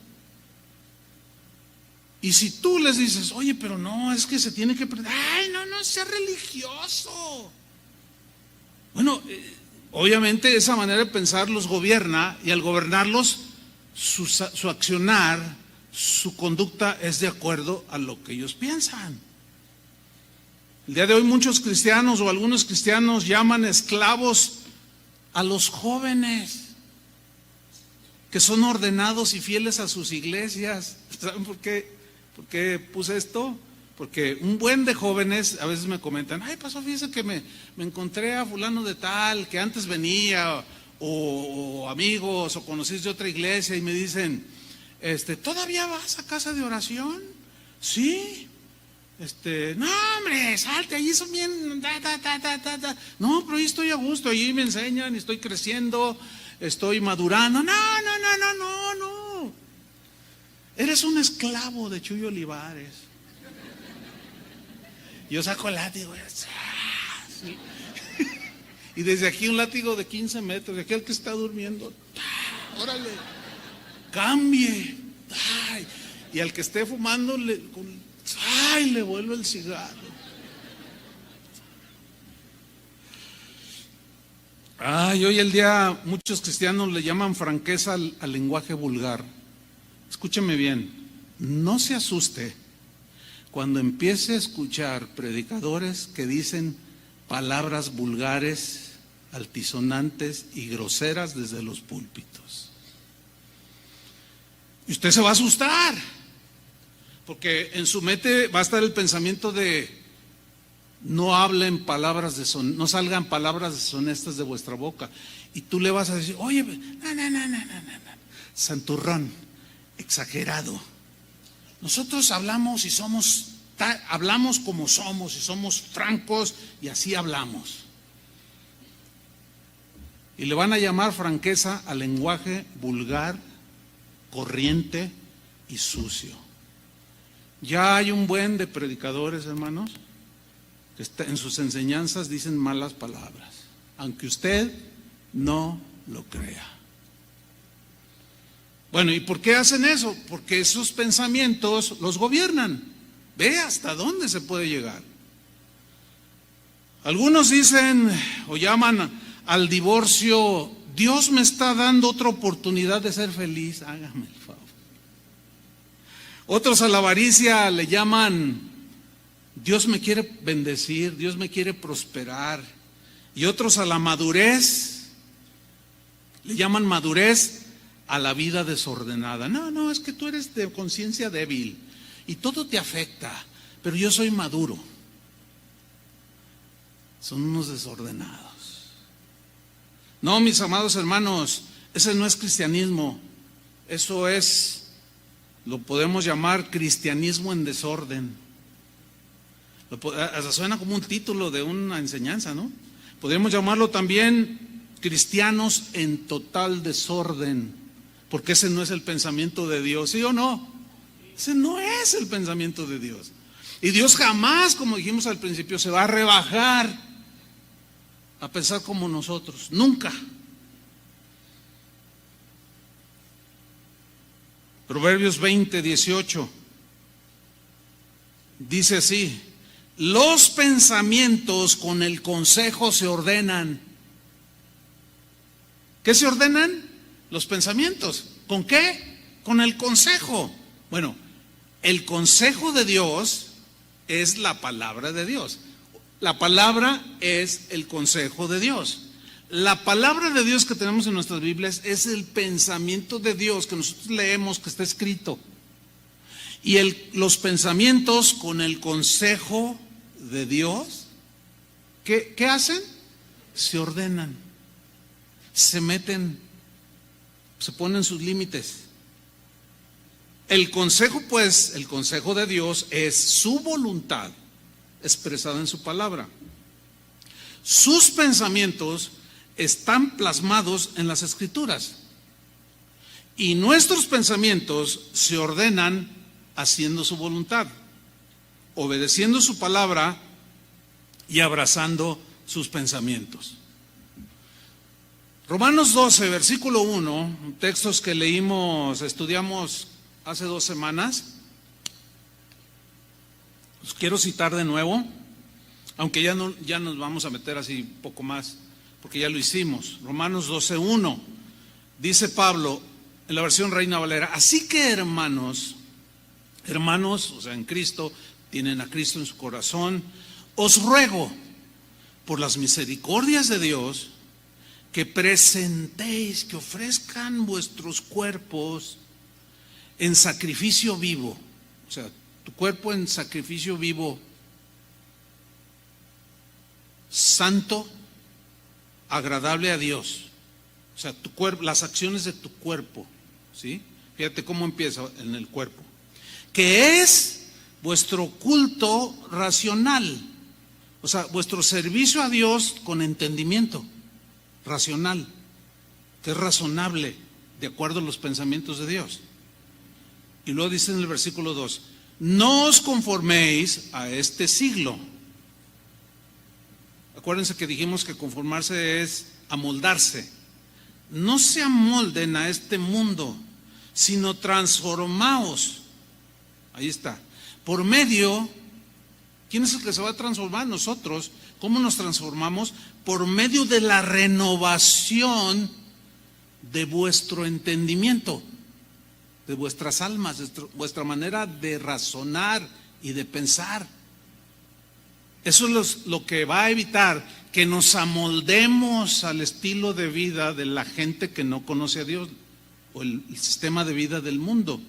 Y si tú les dices, oye, pero no, es que se tiene que predicar. Ay, no, sea religioso. Bueno, obviamente esa manera de pensar los gobierna, y al gobernarlos, su accionar, su conducta es de acuerdo a lo que ellos piensan. El día de hoy muchos cristianos o algunos cristianos llaman esclavos a los jóvenes que son ordenados y fieles a sus iglesias. ¿Saben por qué puse esto? Porque un buen de jóvenes a veces me comentan, ay, pasó, fíjese que me encontré a fulano de tal, que antes venía, o amigos, o conocidos de otra iglesia, y me dicen, ¿todavía vas a casa de oración? Sí. No, hombre, salte, allí son bien, No, pero ahí estoy a gusto, allí me enseñan, y estoy creciendo, estoy madurando. No. Eres un esclavo de Chuy Olivares. Yo saco el látigo, sí. Y desde aquí un látigo de 15 metros, de aquel que está durmiendo, órale, cambie. Ay, y al que esté fumando, le vuelvo el cigarro. Ay, hoy el día muchos cristianos le llaman franqueza al lenguaje vulgar. Escúcheme bien, no se asuste cuando empiece a escuchar predicadores que dicen palabras vulgares, altisonantes y groseras desde los púlpitos. Y usted se va a asustar, porque en su mente va a estar el pensamiento de no hablen palabras no salgan palabras deshonestas de vuestra boca. Y tú le vas a decir, oye, no, santurrón, exagerado. Nosotros hablamos hablamos como somos y somos francos y así hablamos. Y le van a llamar franqueza al lenguaje vulgar, corriente y sucio. Ya hay un buen de predicadores, hermanos, que en sus enseñanzas dicen malas palabras, aunque usted no lo crea. Bueno, ¿y por qué hacen eso? Porque esos pensamientos los gobiernan. Ve hasta dónde se puede llegar. Algunos dicen o llaman al divorcio, Dios me está dando otra oportunidad de ser feliz, hágame el favor. Otros a la avaricia le llaman, Dios me quiere bendecir, Dios me quiere prosperar. Y otros a la madurez le llaman madurez a la vida desordenada. No, es que tú eres de conciencia débil y todo te afecta, pero yo soy maduro. Son unos desordenados. No, mis amados hermanos, ese no es cristianismo. Eso lo podemos llamar cristianismo en desorden. Hasta suena como un título de una enseñanza, ¿no? Podríamos llamarlo también cristianos en total desorden, porque ese no es el pensamiento de Dios, ¿sí o no? Ese no es el pensamiento de Dios. Y Dios jamás, como dijimos al principio, se va a rebajar a pensar como nosotros. Nunca. Proverbios 20:18 dice así: los pensamientos con el consejo se ordenan. ¿Qué se ordenan? Los pensamientos. ¿Con qué? Con el consejo. Bueno, el consejo de Dios es la palabra de Dios. La palabra es el consejo de Dios. La palabra de Dios que tenemos en nuestras Biblias es el pensamiento de Dios que nosotros leemos, que está escrito. Y los pensamientos con el consejo de Dios, ¿qué hacen? Se ordenan, se meten, se ponen sus límites. El consejo, pues, el consejo de Dios es su voluntad expresada en su palabra. Sus pensamientos están plasmados en las Escrituras. Y nuestros pensamientos se ordenan haciendo su voluntad, obedeciendo su palabra y abrazando sus pensamientos. Romanos 12, versículo 1, textos que estudiamos hace 2 semanas. Los quiero citar de nuevo, aunque ya nos vamos a meter así un poco más, porque ya lo hicimos. Romanos 12, 1, dice Pablo en la versión Reina Valera: así que hermanos, o sea, en Cristo, tienen a Cristo en su corazón, os ruego por las misericordias de Dios que presentéis, que ofrezcan vuestros cuerpos en sacrificio vivo. O sea, tu cuerpo en sacrificio vivo, santo, agradable a Dios. O sea, tu cuerpo, las acciones de tu cuerpo, ¿sí? Fíjate cómo empieza en el cuerpo. Que es vuestro culto racional. O sea, vuestro servicio a Dios con entendimiento racional, que es razonable, de acuerdo a los pensamientos de Dios. Y luego dice en el versículo 2: no os conforméis a este siglo. Acuérdense que dijimos que conformarse es amoldarse. No se amolden a este mundo, sino transformaos. Ahí está. Por medio, ¿quién es el que se va a transformar? Nosotros. ¿Cómo nos transformamos? Por medio de la renovación de vuestro entendimiento, de vuestras almas, de vuestra manera de razonar y de pensar. Eso es lo que va a evitar que nos amoldemos al estilo de vida de la gente que no conoce a Dios, o el sistema de vida del mundo.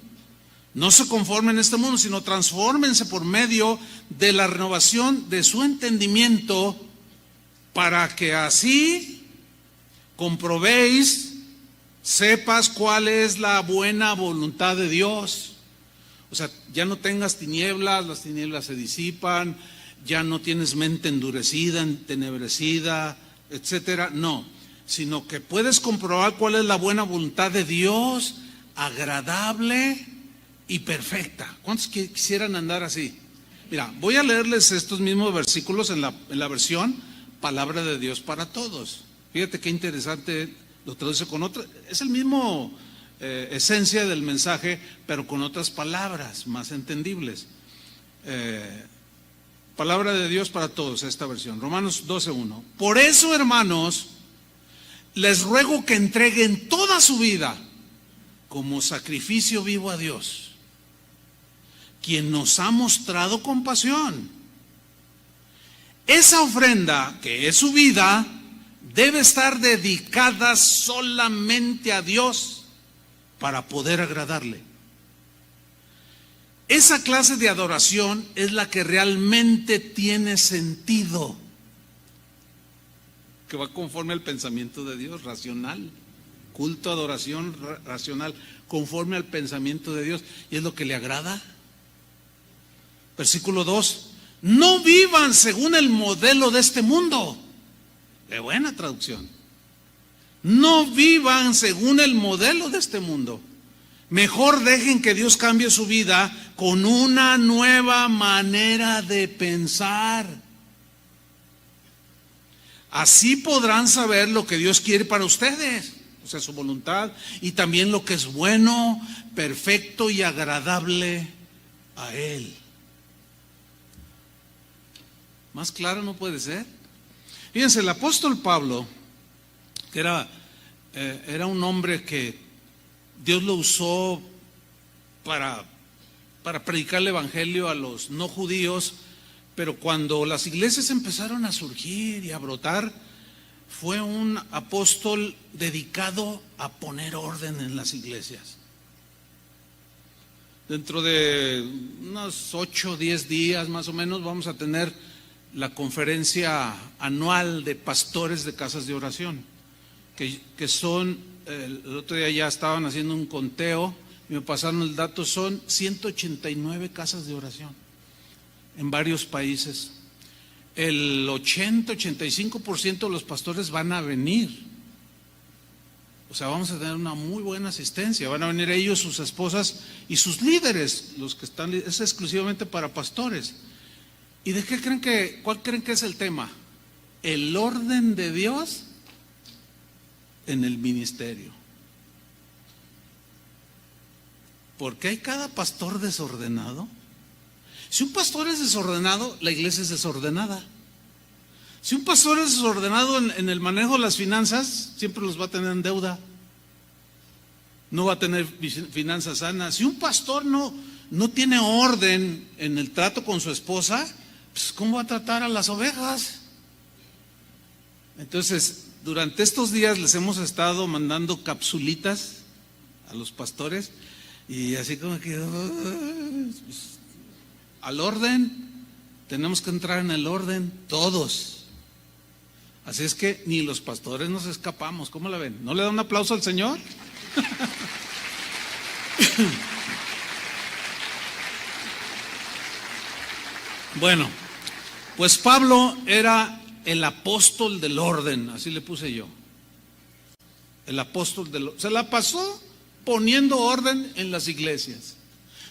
No se conformen a este mundo, sino transfórmense por medio de la renovación de su entendimiento, para que así comprobéis, sepas cuál es la buena voluntad de Dios. O sea, ya no tengas tinieblas, las tinieblas se disipan, ya no tienes mente endurecida, entenebrecida, etcétera. No, sino que puedes comprobar cuál es la buena voluntad de Dios, agradable y perfecta. ¿Cuántos quisieran andar así? Mira, voy a leerles estos mismos versículos en la versión Palabra de Dios para Todos. Fíjate qué interesante, lo traduce con otra, es el mismo esencia del mensaje, pero con otras palabras más entendibles. Palabra de Dios para Todos, esta versión, Romanos 12:1. Por eso, hermanos, les ruego que entreguen toda su vida como sacrificio vivo a Dios, quien nos ha mostrado compasión. Esa ofrenda, que es su vida, debe estar dedicada solamente a Dios para poder agradarle. Esa clase de adoración es la que realmente tiene sentido, que va conforme al pensamiento de Dios, racional. Culto, adoración racional, conforme al pensamiento de Dios, y es lo que le agrada. Versículo 2: no vivan según el modelo de este mundo. Qué buena traducción. No vivan según el modelo de este mundo, Mejor dejen que Dios cambie su vida con una nueva manera de pensar. Así podrán saber lo que Dios quiere para ustedes, o sea, su voluntad, y también lo que es bueno, perfecto y agradable a Él. Más claro no puede ser. Fíjense, el apóstol Pablo, que era un hombre que Dios lo usó para predicar el evangelio a los no judíos, pero cuando las iglesias empezaron a surgir y a brotar, fue un apóstol dedicado a poner orden en las iglesias. Dentro de unos 8 o 10 días más o menos vamos a tener la conferencia anual de pastores de casas de oración, que son, el otro día ya estaban haciendo un conteo y me pasaron el dato, son 189 casas de oración en varios países. El 80-85% de los pastores van a venir. O sea, vamos a tener una muy buena asistencia. Van a venir ellos, sus esposas y sus líderes, los que están, es exclusivamente para pastores. ¿Y de qué cuál creen que es el tema? El orden de Dios en el ministerio. ¿Por qué hay cada pastor desordenado? Si un pastor es desordenado, la iglesia es desordenada. Si un pastor es desordenado en el manejo de las finanzas, siempre los va a tener en deuda. No va a tener finanzas sanas. Si un pastor no tiene orden en el trato con su esposa, pues ¿cómo va a tratar a las ovejas? Entonces, durante estos días les hemos estado mandando capsulitas a los pastores y así como que pues, al orden, tenemos que entrar en el orden todos. Así es que ni los pastores nos escapamos. ¿Cómo la ven? ¿No le da un aplauso al Señor? Bueno, pues Pablo era el apóstol del orden, así le puse yo. El apóstol del orden. Se la pasó poniendo orden en las iglesias,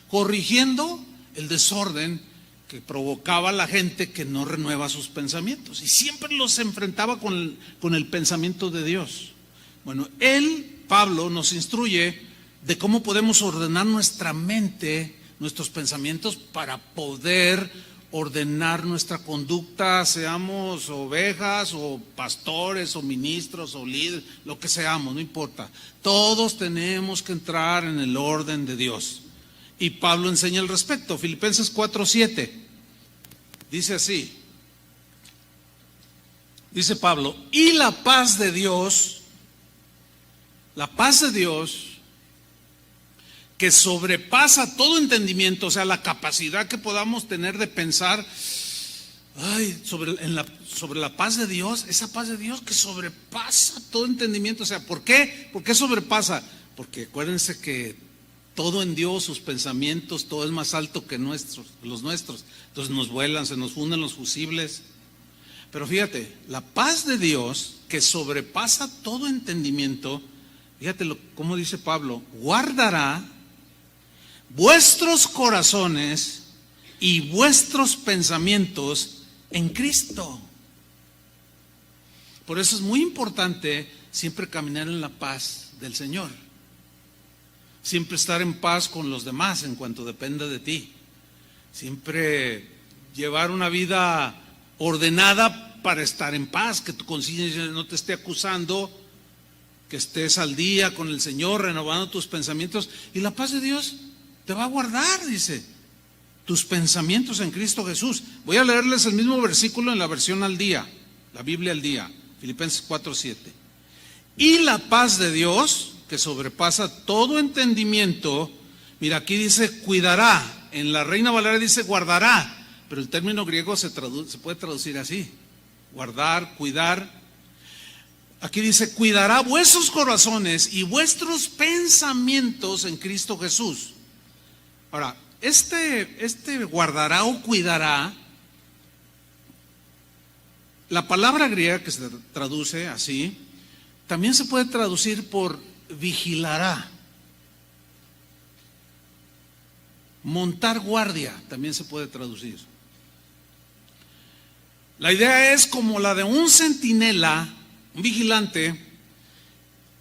corrigiendo el desorden que provocaba a la gente que no renueva sus pensamientos, y siempre los enfrentaba con el pensamiento de Dios. Bueno, Pablo, nos instruye de cómo podemos ordenar nuestra mente, nuestros pensamientos, para poder ordenar nuestra conducta, seamos ovejas o pastores o ministros o líderes, lo que seamos, no importa. Todos tenemos que entrar en el orden de Dios. Y Pablo enseña al respecto. Filipenses 4:7 dice así, dice Pablo: y la paz de Dios que sobrepasa todo entendimiento, o sea, la capacidad que podamos tener de pensar sobre la paz de Dios, esa paz de Dios que sobrepasa todo entendimiento. O sea, ¿por qué? ¿Por qué sobrepasa? Porque acuérdense que todo en Dios, sus pensamientos, todo es más alto que los nuestros. Entonces nos vuelan, se nos funden los fusibles. Pero fíjate, la paz de Dios que sobrepasa todo entendimiento, fíjate cómo dice Pablo, guardará vuestros corazones y vuestros pensamientos en Cristo. Por eso es muy importante siempre caminar en la paz del Señor. Siempre estar en paz con los demás en cuanto dependa de ti. Siempre llevar una vida ordenada para estar en paz, que tu conciencia no te esté acusando, que estés al día con el Señor, renovando tus pensamientos. Y la paz de Dios te va a guardar, dice, tus pensamientos en Cristo Jesús. Voy a leerles el mismo versículo en la versión al día, la Biblia al día, Filipenses 4:7. Y la paz de Dios, que sobrepasa todo entendimiento, mira, aquí dice cuidará, en la Reina Valera dice guardará, pero el término griego se puede traducir así, guardar, cuidar. Aquí dice cuidará vuestros corazones y vuestros pensamientos en Cristo Jesús. Ahora, este guardará o cuidará, la palabra griega que se traduce así, también se puede traducir por vigilará. montar guardia, también se puede traducir. La idea es como la de un centinela, un vigilante,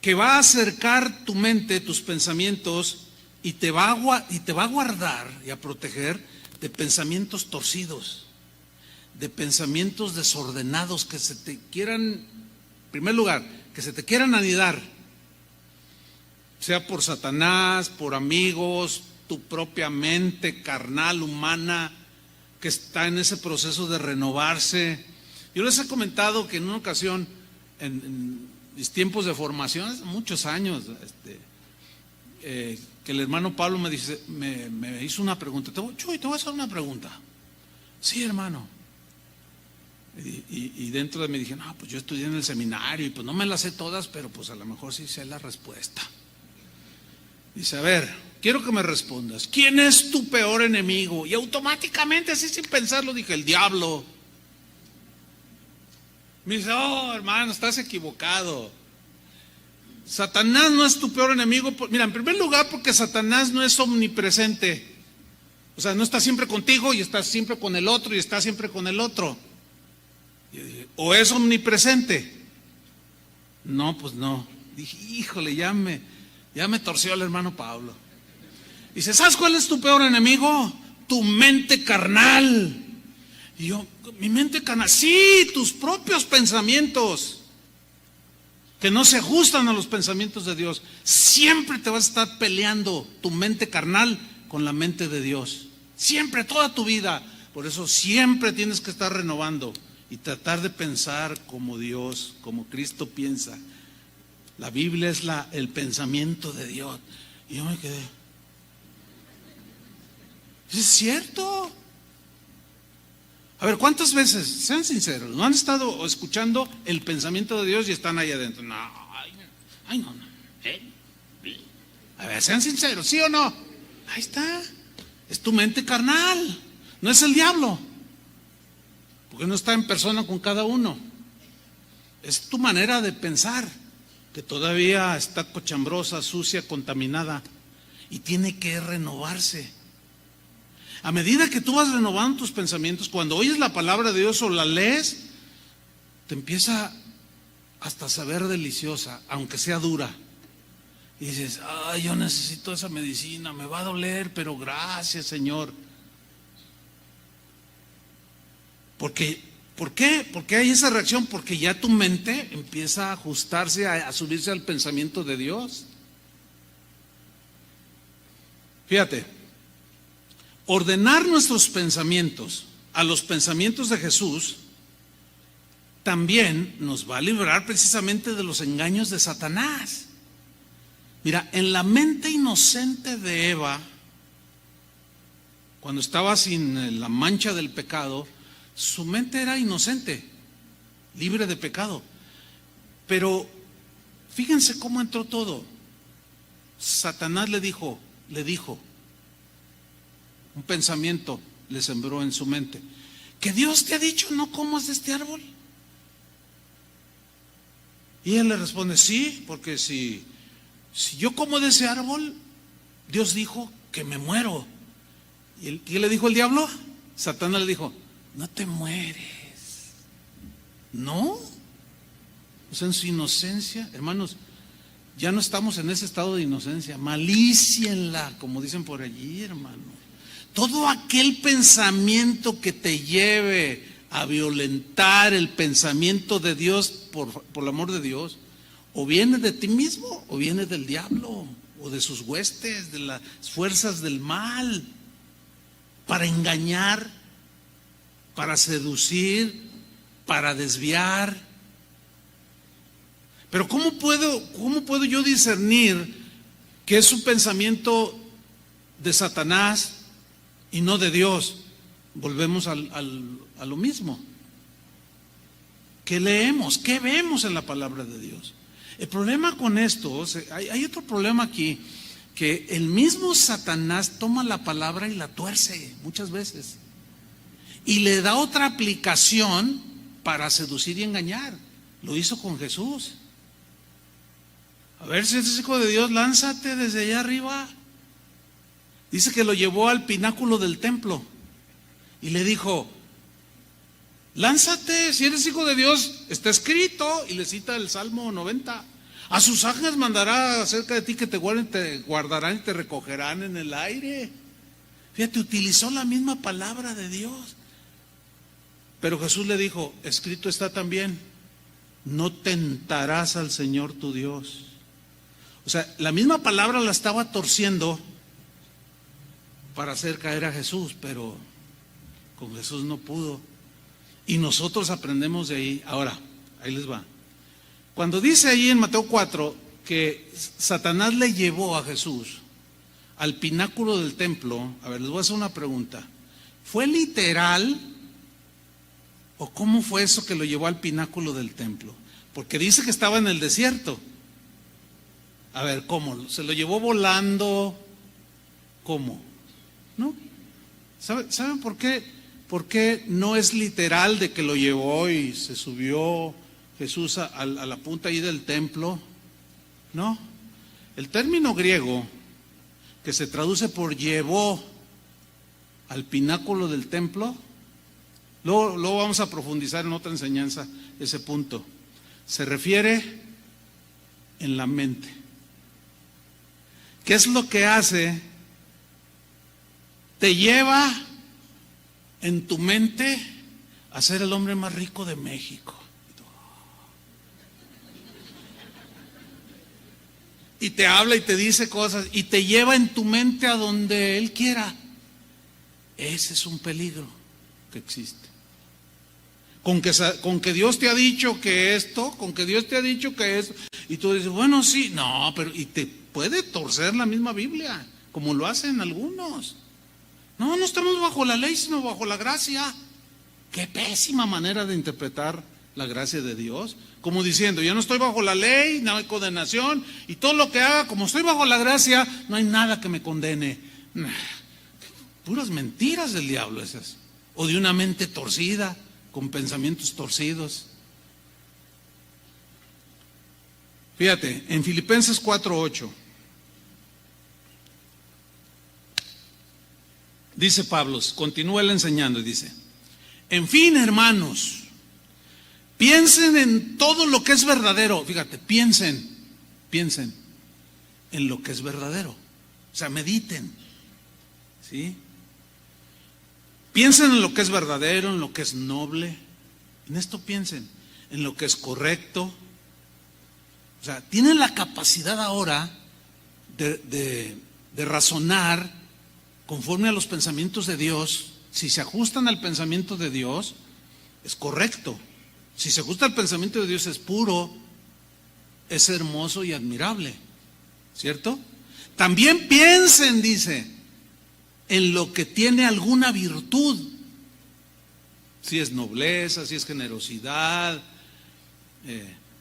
que va a acercar tu mente, tus pensamientos, y te va a guardar y a proteger de pensamientos torcidos, de pensamientos desordenados que se te quieran, en primer lugar, que se te quieran anidar, sea por Satanás, por amigos, tu propia mente carnal, humana, que está en ese proceso de renovarse. Yo les he comentado que en una ocasión, en mis tiempos de formación, hace muchos años, que el hermano Pablo me hizo una pregunta. Chuy, te voy a hacer una pregunta. Sí, hermano. Y dentro de mí dije, no, pues yo estudié en el seminario y pues no me las sé todas, pero pues a lo mejor sí sé la respuesta. Dice, a ver, quiero que me respondas, ¿quién es tu peor enemigo? Y automáticamente, así sin pensarlo, dije, el diablo. Me dice, oh, hermano, estás equivocado. Satanás no es tu peor enemigo. Mira, en primer lugar, porque Satanás no es omnipresente. O sea, no está siempre contigo y está siempre con el otro y está siempre con el otro. ¿O es omnipresente? No, pues no. Dije, híjole, ya me torció el hermano Pablo. Dice, ¿sabes cuál es tu peor enemigo? Tu mente carnal. Y yo, mi mente carnal, sí, tus propios pensamientos que no se ajustan a los pensamientos de Dios. Siempre te vas a estar peleando tu mente carnal con la mente de Dios. Siempre, toda tu vida. Por eso siempre tienes que estar renovando y tratar de pensar como Dios, como Cristo piensa. La Biblia es el pensamiento de Dios. Y yo me quedé. ¿Es cierto? A ver, ¿cuántas veces, sean sinceros, no han estado escuchando el pensamiento de Dios y están ahí adentro? No, no. A ver, sean sinceros, ¿sí o no? Ahí está. Es tu mente carnal, no es el diablo. Porque no está en persona con cada uno. Es tu manera de pensar, que todavía está cochambrosa, sucia, contaminada, y tiene que renovarse. A medida que tú vas renovando tus pensamientos, cuando oyes la palabra de Dios o la lees, te empieza hasta a saber deliciosa, aunque sea dura. Y dices, ay, yo necesito esa medicina, me va a doler, pero gracias, Señor. ¿Por qué? Porque hay esa reacción, porque ya tu mente empieza a ajustarse, a subirse al pensamiento de Dios. Fíjate, ordenar nuestros pensamientos a los pensamientos de Jesús también nos va a librar precisamente de los engaños de Satanás. Mira, en la mente inocente de Eva, cuando estaba sin la mancha del pecado, su mente era inocente, libre de pecado. Pero fíjense cómo entró todo. Satanás le dijo, un pensamiento le sembró en su mente, que Dios te ha dicho no comas de este árbol. Y él le responde, sí, porque si yo como de ese árbol, Dios dijo que me muero. ¿Y qué le dijo el diablo? Satanás le dijo, no te mueres. ¿No? O sea, en su inocencia, hermanos, ya no estamos en ese estado de inocencia, malícienla, como dicen por allí, hermano. Todo aquel pensamiento que te lleve a violentar el pensamiento de Dios por el amor de Dios, o viene de ti mismo, o viene del diablo, o de sus huestes, de las fuerzas del mal, para engañar, para seducir, para desviar. Pero ¿cómo puedo yo discernir que es un pensamiento de Satanás y no de Dios? Volvemos a lo mismo. ¿Qué leemos? ¿Qué vemos en la palabra de Dios? El problema con esto, hay otro problema aquí, que el mismo Satanás toma la palabra y la tuerce muchas veces y le da otra aplicación para seducir y engañar. Lo hizo con Jesús. A ver, si eres hijo de Dios, lánzate desde allá arriba. Dice que lo llevó al pináculo del templo y le dijo: lánzate, si eres hijo de Dios, está escrito, y le cita el Salmo 90. A sus ángeles mandará acerca de ti que te guarden, te guardarán y te recogerán en el aire. Fíjate, utilizó la misma palabra de Dios. Pero Jesús le dijo: escrito está también, no tentarás al Señor tu Dios. O sea, la misma palabra la estaba torciendo para hacer caer a Jesús, pero con Jesús no pudo. Y nosotros aprendemos de ahí. Ahora, ahí les va. Cuando dice ahí en Mateo 4 que Satanás le llevó a Jesús al pináculo del templo, a ver, les voy a hacer una pregunta. ¿Fue literal o cómo fue eso que lo llevó al pináculo del templo? Porque dice que estaba en el desierto. A ver, ¿cómo? ¿Se lo llevó volando? ¿Cómo? ¿No? ¿Saben por qué? ¿Por qué no es literal de que lo llevó y se subió Jesús a la punta ahí del templo? No. El término griego que se traduce por llevó al pináculo del templo, luego vamos a profundizar en otra enseñanza ese punto. Se refiere en la mente. ¿Qué es lo que hace? Te lleva en tu mente a ser el hombre más rico de México. Y te habla y te dice cosas y te lleva en tu mente a donde Él quiera. Ese es un peligro que existe. Con que Dios te ha dicho que esto, con que Dios te ha dicho que esto, y tú dices, bueno, sí, no, pero y te puede torcer la misma Biblia, como lo hacen algunos. No, no estamos bajo la ley, sino bajo la gracia. Qué pésima manera de interpretar la gracia de Dios, como diciendo, yo no estoy bajo la ley, no hay condenación, y todo lo que haga, como estoy bajo la gracia, no hay nada que me condene. Puras mentiras del diablo esas, o de una mente torcida, con pensamientos torcidos. Fíjate, en Filipenses 4:8 dice Pablo, continúa él enseñando y dice: en fin, hermanos, piensen en todo lo que es verdadero. Fíjate, piensen en lo que es verdadero. O sea, mediten, ¿sí? Piensen en lo que es verdadero, en lo que es noble. En esto piensen, en lo que es correcto. O sea, tienen la capacidad ahora de razonar conforme a los pensamientos de Dios. Si se ajustan al pensamiento de Dios, es correcto. Si se ajusta al pensamiento de Dios, es puro, es hermoso y admirable, ¿cierto? También piensen, dice, en lo que tiene alguna virtud, si es nobleza, si es generosidad,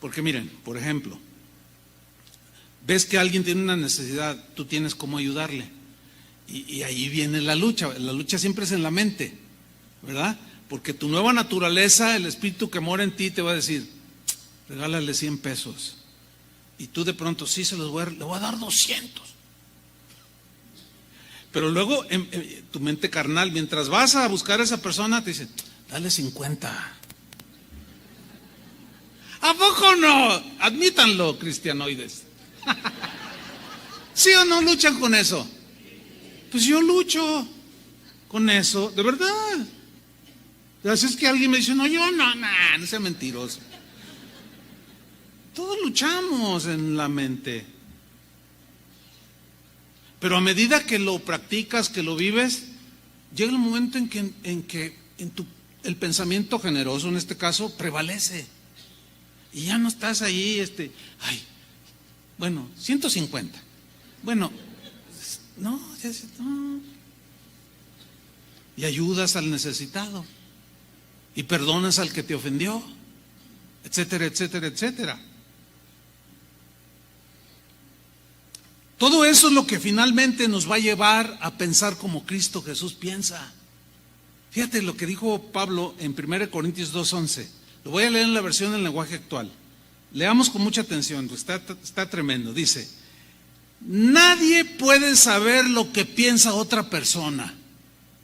porque miren, por ejemplo, ves que alguien tiene una necesidad, tú tienes cómo ayudarle, y ahí viene la lucha siempre es en la mente, ¿verdad? Porque tu nueva naturaleza, el espíritu que mora en ti te va a decir, regálale 100 pesos, y tú de pronto, sí, le voy a dar 200. Pero luego tu mente carnal, mientras vas a buscar a esa persona, te dice, dale 50. ¿A poco no? Admítanlo, cristianoides. ¿Sí o no luchan con eso? Pues yo lucho con eso, de verdad. Así es que alguien me dice, no, yo no sea mentiroso. Todos luchamos en la mente. Pero a medida que lo practicas, que lo vives, llega el momento en que el pensamiento generoso, en este caso, prevalece. Y ya no estás ahí, bueno, 150. Bueno, no. Y ayudas al necesitado. Y perdonas al que te ofendió, etcétera, etcétera, etcétera. Todo eso es lo que finalmente nos va a llevar a pensar como Cristo Jesús piensa. Fíjate lo que dijo Pablo en 1 Corintios 2:11. Lo voy a leer en la versión del lenguaje actual. Leamos con mucha atención, está tremendo. Dice, Nadie puede saber lo que piensa otra persona.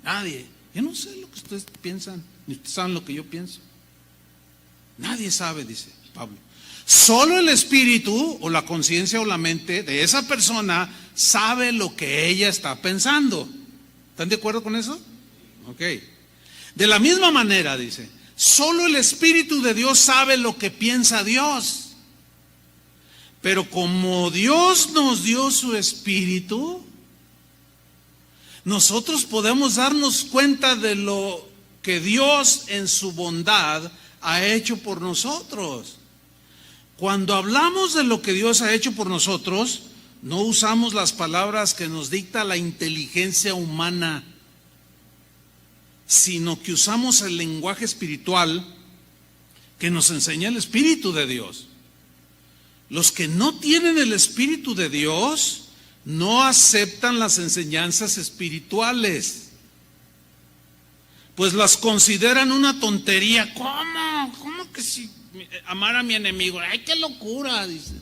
Nadie. Yo no sé lo que ustedes piensan, ni ustedes saben lo que yo pienso. Nadie sabe, dice Pablo. Solo el espíritu o la conciencia o la mente de esa persona sabe lo que ella está pensando. ¿Están de acuerdo con eso? Ok. De la misma manera, dice, solo el Espíritu de Dios sabe lo que piensa Dios. Pero como Dios nos dio su Espíritu, nosotros podemos darnos cuenta de lo que Dios en su bondad ha hecho por nosotros. Cuando hablamos de lo que Dios ha hecho por nosotros, no usamos las palabras que nos dicta la inteligencia humana, sino que usamos el lenguaje espiritual que nos enseña el Espíritu de Dios. Los que no tienen el Espíritu de Dios no aceptan las enseñanzas espirituales, pues las consideran una tontería. ¿Cómo? ¿Cómo que si amar a mi enemigo? ¡Ay, qué locura! Dice.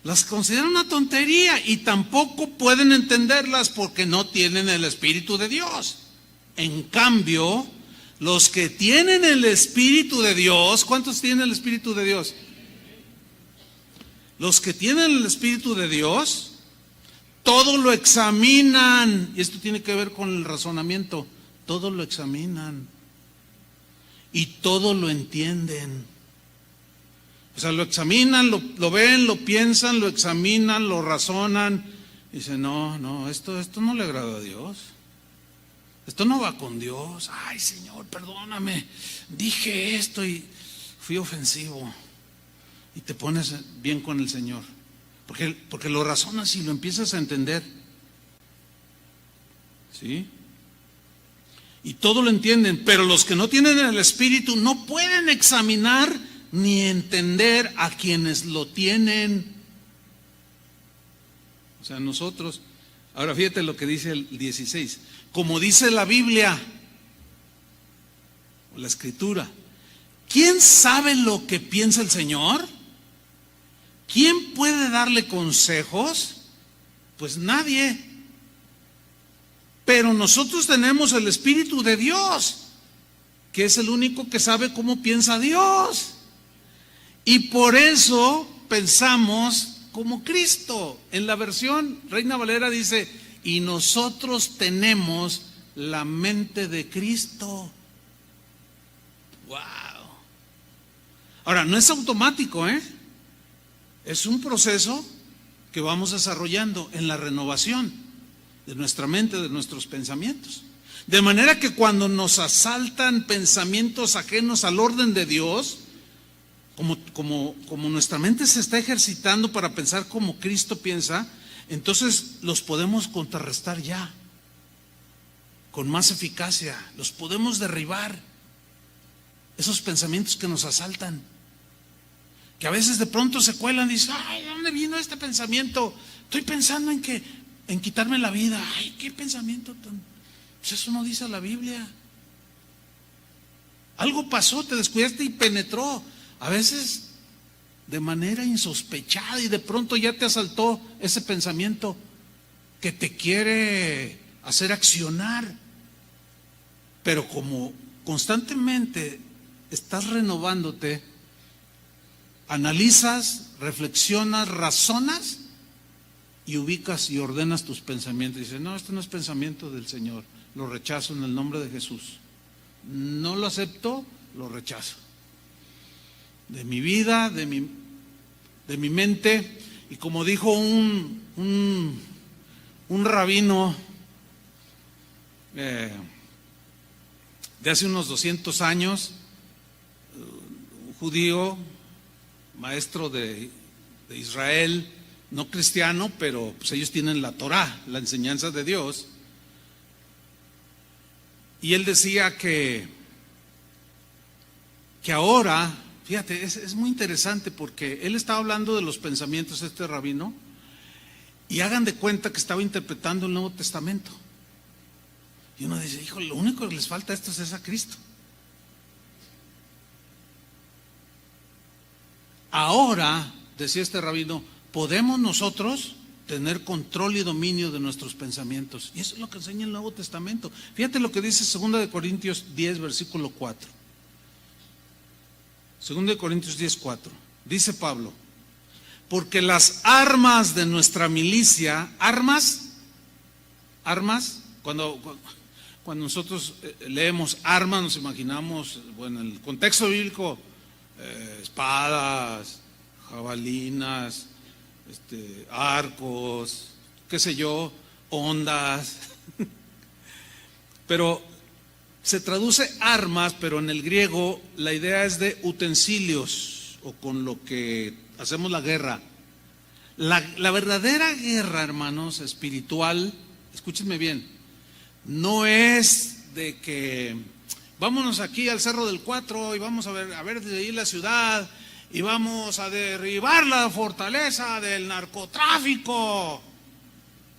Las consideran una tontería y tampoco pueden entenderlas porque no tienen el Espíritu de Dios. En cambio, los que tienen el Espíritu de Dios, ¿cuántos tienen el Espíritu de Dios? Los que tienen el Espíritu de Dios, todo lo examinan, y esto tiene que ver con el razonamiento, todo lo examinan y todo lo entienden. O sea, lo examinan, lo ven, lo piensan, lo examinan, lo razonan, y dicen, no, esto no le agrada a Dios. Esto no va con Dios. Ay, Señor, perdóname, dije esto y fui ofensivo. Y te pones bien con el Señor, porque lo razonas y lo empiezas a entender. ¿Sí? Y todo lo entienden, pero los que no tienen el Espíritu no pueden examinar ni entender a quienes lo tienen. O sea, nosotros. Ahora fíjate lo que dice el 16. Como dice la Biblia o la Escritura, ¿quién sabe lo que piensa el Señor? ¿Quién puede darle consejos? Pues nadie. Pero nosotros tenemos el Espíritu de Dios, que es el único que sabe cómo piensa Dios. Y por eso pensamos como Cristo. En la versión Reina Valera dice, y nosotros tenemos la mente de Cristo. Wow. Ahora, no es automático, es un proceso que vamos desarrollando en la renovación de nuestra mente, de nuestros pensamientos. De manera que cuando nos asaltan pensamientos ajenos al orden de Dios, como nuestra mente se está ejercitando para pensar como Cristo piensa, entonces los podemos contrarrestar ya, con más eficacia, los podemos derribar, esos pensamientos que nos asaltan, que a veces de pronto se cuelan y dicen, ay, ¿de dónde vino este pensamiento? Estoy pensando en quitarme la vida. Ay, ¿qué pensamiento tan? Pues eso no dice la Biblia. Algo pasó, te descuidaste y penetró. A veces de manera insospechada y de pronto ya te asaltó ese pensamiento que te quiere hacer accionar. Pero como constantemente estás renovándote, analizas, reflexionas, razonas y ubicas y ordenas tus pensamientos. Y dices, no, esto no es pensamiento del Señor, lo rechazo en el nombre de Jesús. No lo acepto, lo rechazo. De mi vida, de mi mente. Y como dijo un rabino de hace unos 200 años, un judío, maestro de Israel, no cristiano, pero pues ellos tienen la Torá, la enseñanza de Dios. Y él decía que ahora, fíjate, es muy interesante porque él estaba hablando de los pensamientos de este rabino y hagan de cuenta que estaba interpretando el Nuevo Testamento. Y uno dice, hijo, lo único que les falta a estos es a Cristo. Ahora, decía este rabino, podemos nosotros tener control y dominio de nuestros pensamientos. Y eso es lo que enseña el Nuevo Testamento. Fíjate lo que dice 2 Corintios 10, versículo 4. 2 Corintios 10, 4. Dice Pablo: porque las armas de nuestra milicia, armas, cuando nosotros leemos armas, nos imaginamos, bueno, en el contexto bíblico, espadas, jabalinas, arcos, qué sé yo, ondas. Pero se traduce armas, pero en el griego la idea es de utensilios, o con lo que hacemos la guerra. La verdadera guerra, hermanos, espiritual, escúchenme bien, no es de que vámonos aquí al Cerro del Cuatro y vamos a ver desde ahí la ciudad y vamos a derribar la fortaleza del narcotráfico.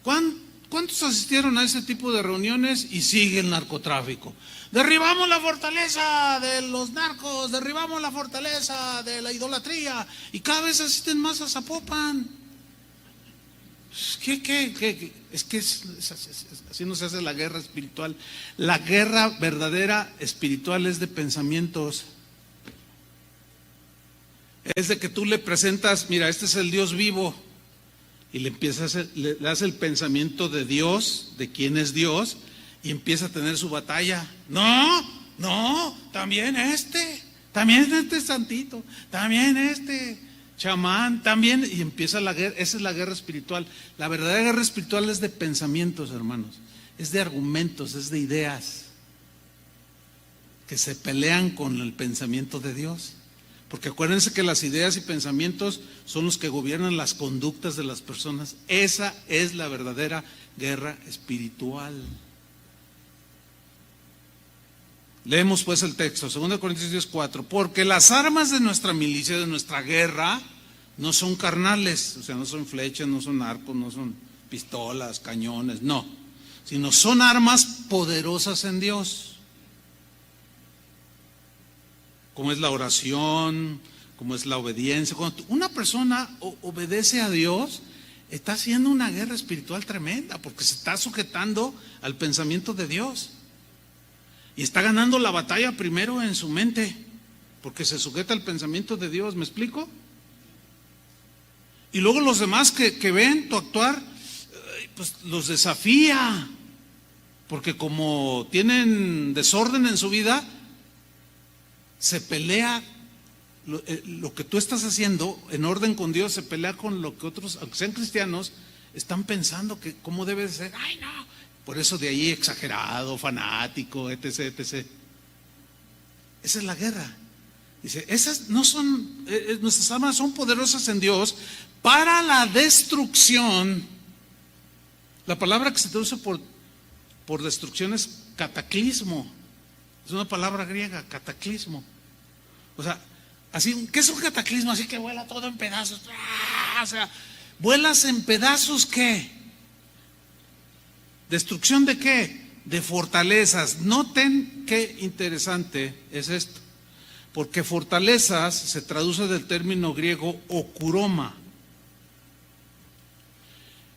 ¿Cuántos asistieron a ese tipo de reuniones y sigue el narcotráfico? Derribamos la fortaleza de los narcos, derribamos la fortaleza de la idolatría, y cada vez asisten más a Zapopan. ¿Qué? Es que así no se hace la guerra espiritual. La guerra verdadera espiritual es de pensamientos. Es de que tú le presentas, mira, este es el Dios vivo, y le das el pensamiento de Dios, de quién es Dios, y empieza a tener su batalla. No, también este santito, también este chamán, también, y empieza la guerra. Esa es la guerra espiritual. La verdadera guerra espiritual es de pensamientos, hermanos, es de argumentos, es de ideas que se pelean con el pensamiento de Dios. Porque acuérdense que las ideas y pensamientos son los que gobiernan las conductas de las personas. Esa es la verdadera guerra espiritual. Leemos pues el texto, 2 Corintios 10, 4. Porque las armas de nuestra milicia, de nuestra guerra, no son carnales, o sea, no son flechas, no son arcos, no son pistolas, cañones, no, sino son armas poderosas en Dios. Como es la oración, como es la obediencia. Cuando una persona obedece a Dios, está haciendo una guerra espiritual tremenda, porque se está sujetando al pensamiento de Dios. Y está ganando la batalla primero en su mente, porque se sujeta al pensamiento de Dios. ¿Me explico? Y luego los demás que ven tu actuar, pues los desafía, porque como tienen desorden en su vida, se pelea. Lo que tú estás haciendo en orden con Dios se pelea con lo que otros, aunque sean cristianos, están pensando que cómo debe de ser. Ay, no. Por eso de ahí exagerado, fanático, etc. Esa es la guerra. Dice, esas no son, nuestras armas son poderosas en Dios para la destrucción. La palabra que se traduce por destrucción es cataclismo. Es una palabra griega, cataclismo. O sea, así, ¿qué es un cataclismo? Así que vuela todo en pedazos. O sea, ¿vuelas en pedazos qué? ¿Destrucción de qué? De fortalezas. Noten qué interesante es esto. Porque fortalezas se traduce del término griego okuroma.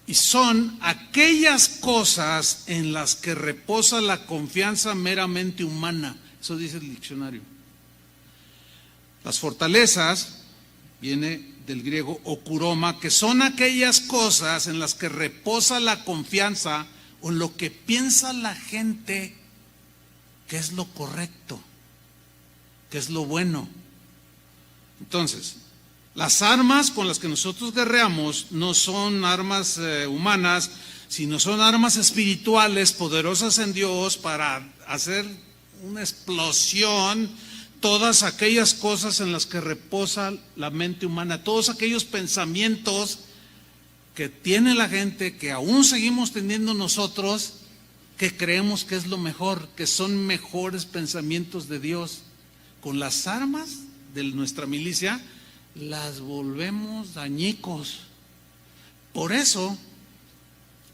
Y son aquellas cosas en las que reposa la confianza meramente humana. Eso dice el diccionario. Las fortalezas, viene del griego okuroma, que son aquellas cosas en las que reposa la confianza o en lo que piensa la gente que es lo correcto, que es lo bueno. Entonces, las armas con las que nosotros guerreamos no son armas humanas, sino son armas espirituales poderosas en Dios para hacer una explosión, todas aquellas cosas en las que reposa la mente humana, todos aquellos pensamientos que tiene la gente, que aún seguimos teniendo nosotros, que creemos que es lo mejor, que son mejores pensamientos de Dios. Con las armas de nuestra milicia las volvemos dañicos. Por eso,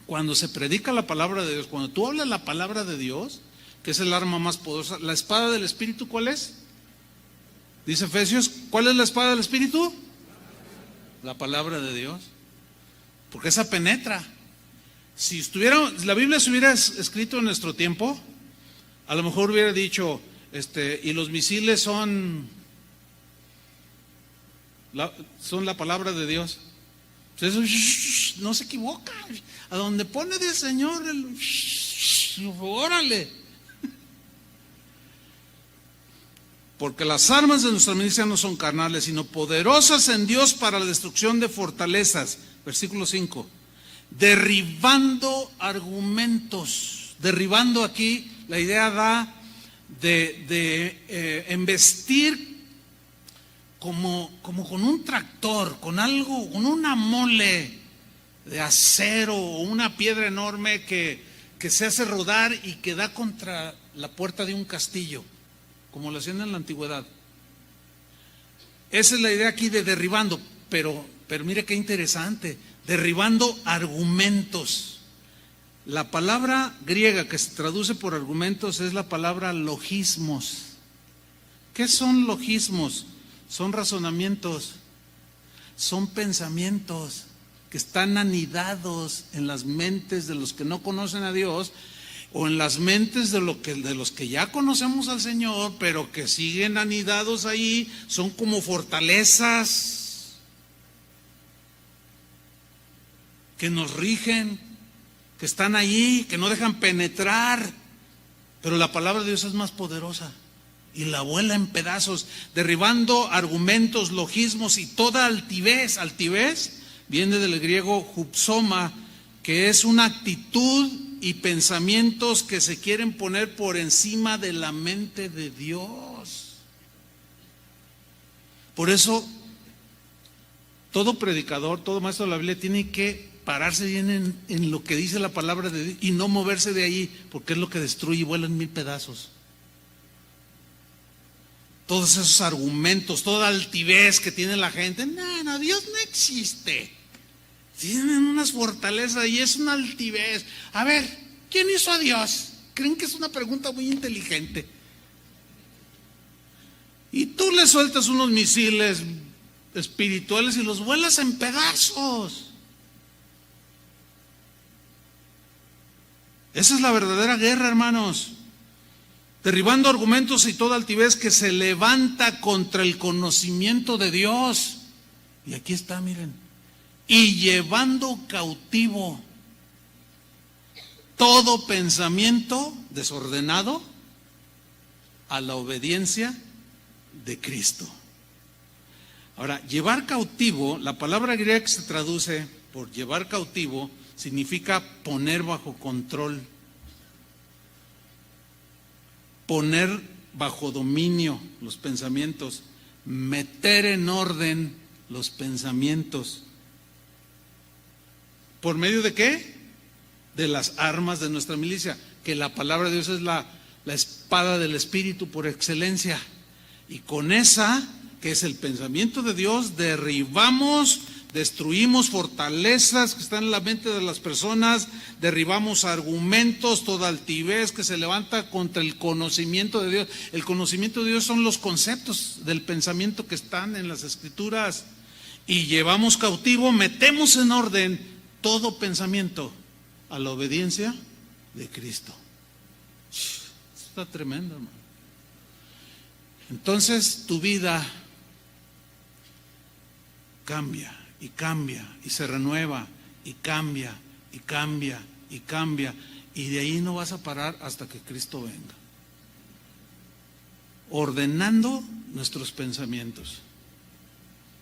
cuando se predica la palabra de Dios, cuando tú hablas la palabra de Dios, que es el arma más poderosa, la espada del Espíritu, ¿cuál es? Dice Efesios, ¿cuál es la espada del Espíritu? La palabra de Dios. porque esa penetra. Si la Biblia se hubiera escrito en nuestro tiempo, a lo mejor hubiera dicho, y los misiles son la palabra de Dios. Entonces, no se equivoca. A donde pone del Señor, órale. Porque las armas de nuestra milicia no son carnales, sino poderosas en Dios para la destrucción de fortalezas. Versículo 5. Derribando argumentos. Derribando aquí, la idea da de embestir como con un tractor, con algo, con una mole de acero o una piedra enorme que se hace rodar y que da contra la puerta de un castillo, como lo hacían en la antigüedad. Esa es la idea aquí de derribando, pero mire qué interesante, derribando argumentos. La palabra griega que se traduce por argumentos es la palabra logismos. ¿Qué son logismos? Son razonamientos, son pensamientos que están anidados en las mentes de los que no conocen a Dios o en las mentes de los que ya conocemos al Señor, pero que siguen anidados ahí. Son como fortalezas que nos rigen, que están ahí, que no dejan penetrar, pero la palabra de Dios es más poderosa y la vuela en pedazos, derribando argumentos, logismos y toda altivez. Altivez viene del griego hupsoma, que es una actitud y pensamientos que se quieren poner por encima de la mente de Dios. Por eso, todo predicador, todo maestro de la Biblia tiene que pararse bien en lo que dice la palabra de Dios y no moverse de ahí, porque es lo que destruye y vuela en mil pedazos. Todos esos argumentos, toda altivez que tiene la gente, no, Dios no existe. Tienen unas fortalezas y es una altivez. A ver, ¿quién hizo a Dios? Creen que es una pregunta muy inteligente. Y tú le sueltas unos misiles espirituales y los vuelas en pedazos. Esa es la verdadera guerra, hermanos. Derribando argumentos y toda altivez que se levanta contra el conocimiento de Dios. Y aquí está, miren. Y llevando cautivo todo pensamiento desordenado a la obediencia de Cristo. Ahora, llevar cautivo, la palabra griega que se traduce por llevar cautivo significa poner bajo control, poner bajo dominio los pensamientos, meter en orden los pensamientos. ¿Por medio de qué? De las armas de nuestra milicia, que la palabra de Dios es la espada del Espíritu por excelencia. Y con esa, que es el pensamiento de Dios, derribamos, destruimos fortalezas que están en la mente de las personas, derribamos argumentos, toda altivez que se levanta contra el conocimiento de Dios. El conocimiento de Dios son los conceptos del pensamiento que están en las Escrituras. Y llevamos cautivo, metemos en orden todo pensamiento a la obediencia de Cristo. Está tremendo, hermano. Entonces tu vida cambia y cambia y se renueva y cambia y cambia y cambia, y de ahí no vas a parar hasta que Cristo venga, ordenando nuestros pensamientos.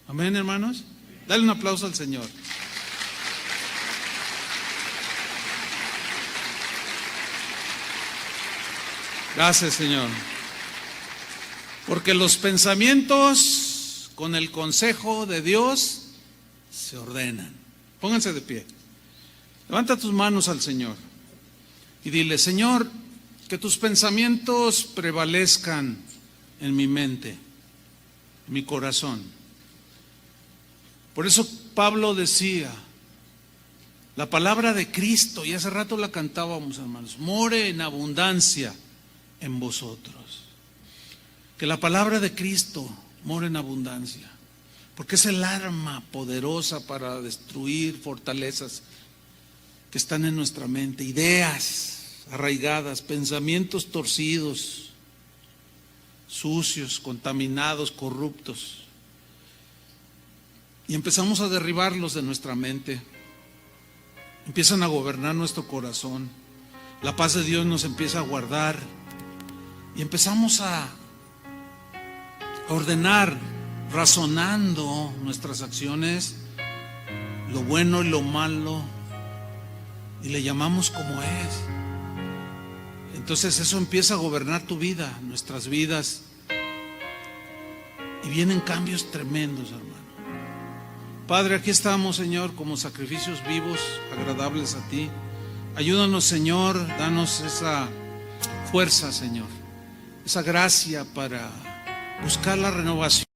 Amén, hermanos. Dale un aplauso al Señor. Gracias, Señor. Porque los pensamientos con el consejo de Dios se ordenan. Pónganse de pie. Levanta tus manos al Señor y dile: Señor, que tus pensamientos prevalezcan en mi mente, en mi corazón. Por eso Pablo decía, la palabra de Cristo, y hace rato la cantábamos, hermanos, more en abundancia en vosotros. Que la palabra de Cristo more en abundancia. porque es el arma poderosa para destruir fortalezas que están en nuestra mente, ideas arraigadas, pensamientos torcidos, sucios, contaminados, corruptos. Y empezamos a derribarlos de nuestra mente. Empiezan a gobernar nuestro corazón. La paz de Dios nos empieza a guardar. Y empezamos a ordenar, razonando nuestras acciones, lo bueno y lo malo, y le llamamos como es. Entonces eso empieza a gobernar tu vida, nuestras vidas, y vienen cambios tremendos, hermano. Padre, aquí estamos, Señor, como sacrificios vivos, agradables a ti. Ayúdanos, Señor, danos esa fuerza, Señor, esa gracia para buscar la renovación